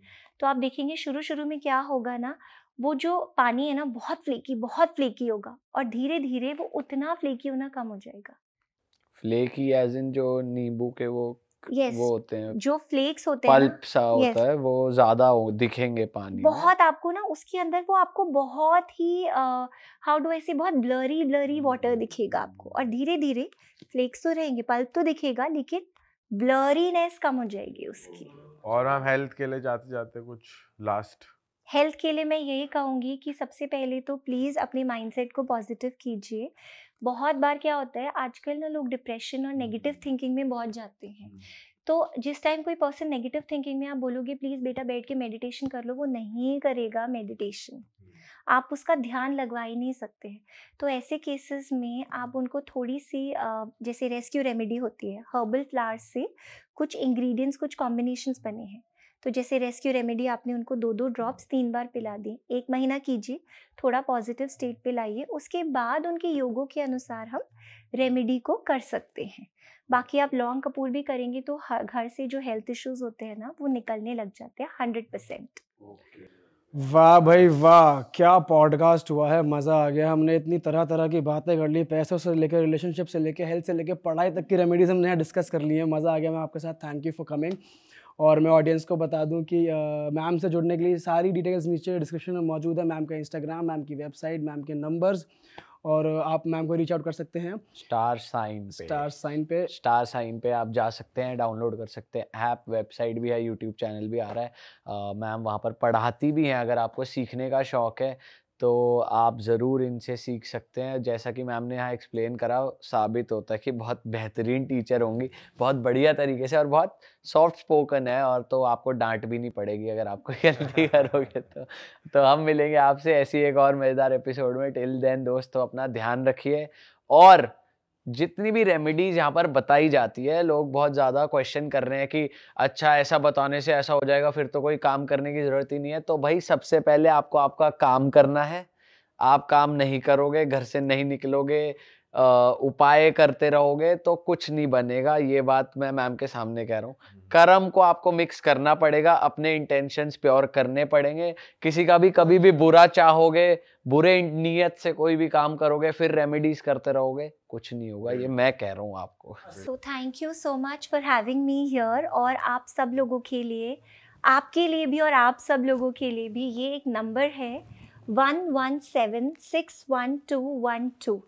तो आप देखेंगे शुरू में क्या होगा ना, वो जो पानी है ना बहुत फ्लेकी होगा और धीरे धीरे वो उतना फ्लेकी होना कम हो जाएगा। फ्लेकी एज इन जो नींबू के वो Yes, वो होते हैं, जो फ्लेक्स होते हैं पल्प सा होता है, वो ज्यादा दिखेंगे पानी में। बहुत आपको ना उसके अंदर वो आपको बहुत ही हाउ डू आई से, बहुत ब्लरी वाटर दिखेगा आपको और धीरे धीरे फ्लेक्स तो रहेंगे, पल्प तो दिखेगा, लेकिन ब्लरीनेस कम हो जाएगी उसकी। और हम हेल्थ के लिए जाते जाते कुछ लास्ट हेल्थ के लिए मैं यही कहूँगी कि सबसे पहले तो प्लीज़ अपने माइंडसेट को पॉजिटिव कीजिए। बहुत बार क्या होता है आजकल ना, लोग डिप्रेशन और नेगेटिव थिंकिंग में बहुत जाते हैं। तो जिस टाइम कोई पर्सन नेगेटिव थिंकिंग में, आप बोलोगे प्लीज़ बेटा बैठ के मेडिटेशन कर लो, वो नहीं करेगा मेडिटेशन, आप उसका ध्यान लगवा ही नहीं सकते हैं। तो ऐसे केसेस में आप उनको थोड़ी सी जैसे रेस्क्यू रेमेडी होती है, हर्बल फ्लावर्स से कुछ इंग्रेडिएंट्स, कुछ कॉम्बिनेशंस बने हैं, तो जैसे रेस्क्यू रेमेडी आपने उनको 2-2 ड्रॉप्स 3 बार पिला दी, 1 महीना कीजिए, थोड़ा पॉजिटिव स्टेट पे लाइए, उसके बाद उनके योगों के अनुसार हम रेमेडी को कर सकते हैं। बाकी आप लौंग कपूर भी करेंगे तो घर से जो हेल्थ इश्यूज होते हैं ना वो निकलने लग जाते हैं 100%। वाह भाई वाह, क्या पॉडकास्ट हुआ है, मज़ा आ गया। हमने इतनी तरह तरह की बातें कर ली, पैसों से लेकर रिलेशनशिप से लेकर हेल्थ से लेकर पढ़ाई तक की रेमेडीज हमने यहाँ डिस्कस कर ली है। मज़ा आ गया मैं आपके साथ, थैंक यू फॉर कमिंग। और मैं ऑडियंस को बता दूं कि मैम से जुड़ने के लिए सारी डिटेल्स नीचे डिस्क्रिप्शन में मौजूद है, मैम का इंस्टाग्राम, मैम की वेबसाइट, मैम के नंबर्स, और आप मैम को रीच आउट कर सकते हैं स्टार साइन पे आप जा सकते हैं, डाउनलोड कर सकते हैं ऐप, वेबसाइट भी है, यूट्यूब चैनल भी आ रहा है। मैम वहाँ पर पढ़ाती भी हैं, अगर आपको सीखने का शौक है तो आप ज़रूर इनसे सीख सकते हैं। जैसा कि मैम ने यहाँ एक्सप्लेन करा, साबित होता है कि बहुत बेहतरीन टीचर होंगी, बहुत बढ़िया तरीके से, और बहुत सॉफ्ट स्पोकन है, और तो आपको डांट भी नहीं पड़ेगी अगर आप कोई गलती करोगे तो हम मिलेंगे आपसे ऐसी एक और मज़ेदार एपिसोड में। टिल देन दोस्तों, अपना ध्यान रखिए। और जितनी भी रेमेडीज यहाँ पर बताई जाती है, लोग बहुत ज़्यादा क्वेश्चन कर रहे हैं कि अच्छा ऐसा बताने से ऐसा हो जाएगा, फिर तो कोई काम करने की ज़रूरत ही नहीं है। तो भाई सबसे पहले आपको आपका काम करना है। आप काम नहीं करोगे, घर से नहीं निकलोगे, उपाय करते रहोगे तो कुछ नहीं बनेगा। ये बात मैं मैम के सामने कह रहा हूँ। कर्म को आपको मिक्स करना पड़ेगा, अपने इंटेंशंस प्योर करने पड़ेंगे। किसी का भी कभी भी बुरा चाहोगे, बुरे नीयत से कोई भी काम करोगे, फिर रेमेडीज करते रहोगे, कुछ नहीं होगा। ये मैं कह रहा हूँ आपको। So thank you so much for having me here. और आप सब लोगों के लिए, आपके लिए भी और आप सब लोगों के लिए भी, ये एक नंबर है 11761212।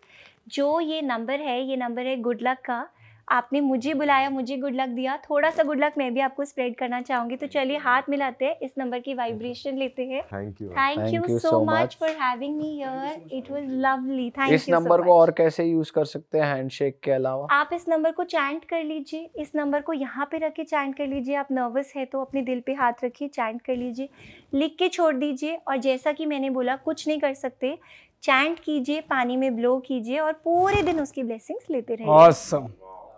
जो ये नंबर है गुड लक का। आपने मुझे बुलाया, मुझे गुड लक दिया, थोड़ा सा गुड लक मैं भी आपको स्प्रेड करना चाहूँगी। तो चलिए हाथ मिलाते हैं, इस नंबर की वाइब्रेशन लेते हैं। Thank you so much for having me here, it was lovely. Thank you. इस नंबर को और कैसे यूज कर सकते हैं हैंडशेक के अलावा? आप इस नंबर को चैंट कर लीजिए, इस नंबर को यहाँ पे रख के चैंट कर लीजिए। आप नर्वस है तो अपने दिल पे हाथ रखिए, चैंट कर लीजिए, लिख के छोड़ दीजिए। और जैसा कि मैंने बोला, कुछ नहीं कर सकते, चैंट कीजिए, पानी में ब्लो कीजिए और पूरे दिन उसकी ब्लेसिंग्स लेते रहिए। ऑसम।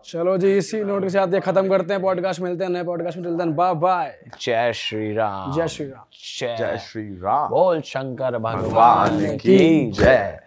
चलो जी, इसी नोट के साथ ये खत्म करते हैं पॉडकास्ट। मिलते हैं नए पॉडकास्ट में। Till then bye bye. जय श्री राम। जय श्री राम। जय श्री राम। बोल शंकर भगवान भगवान की की जय।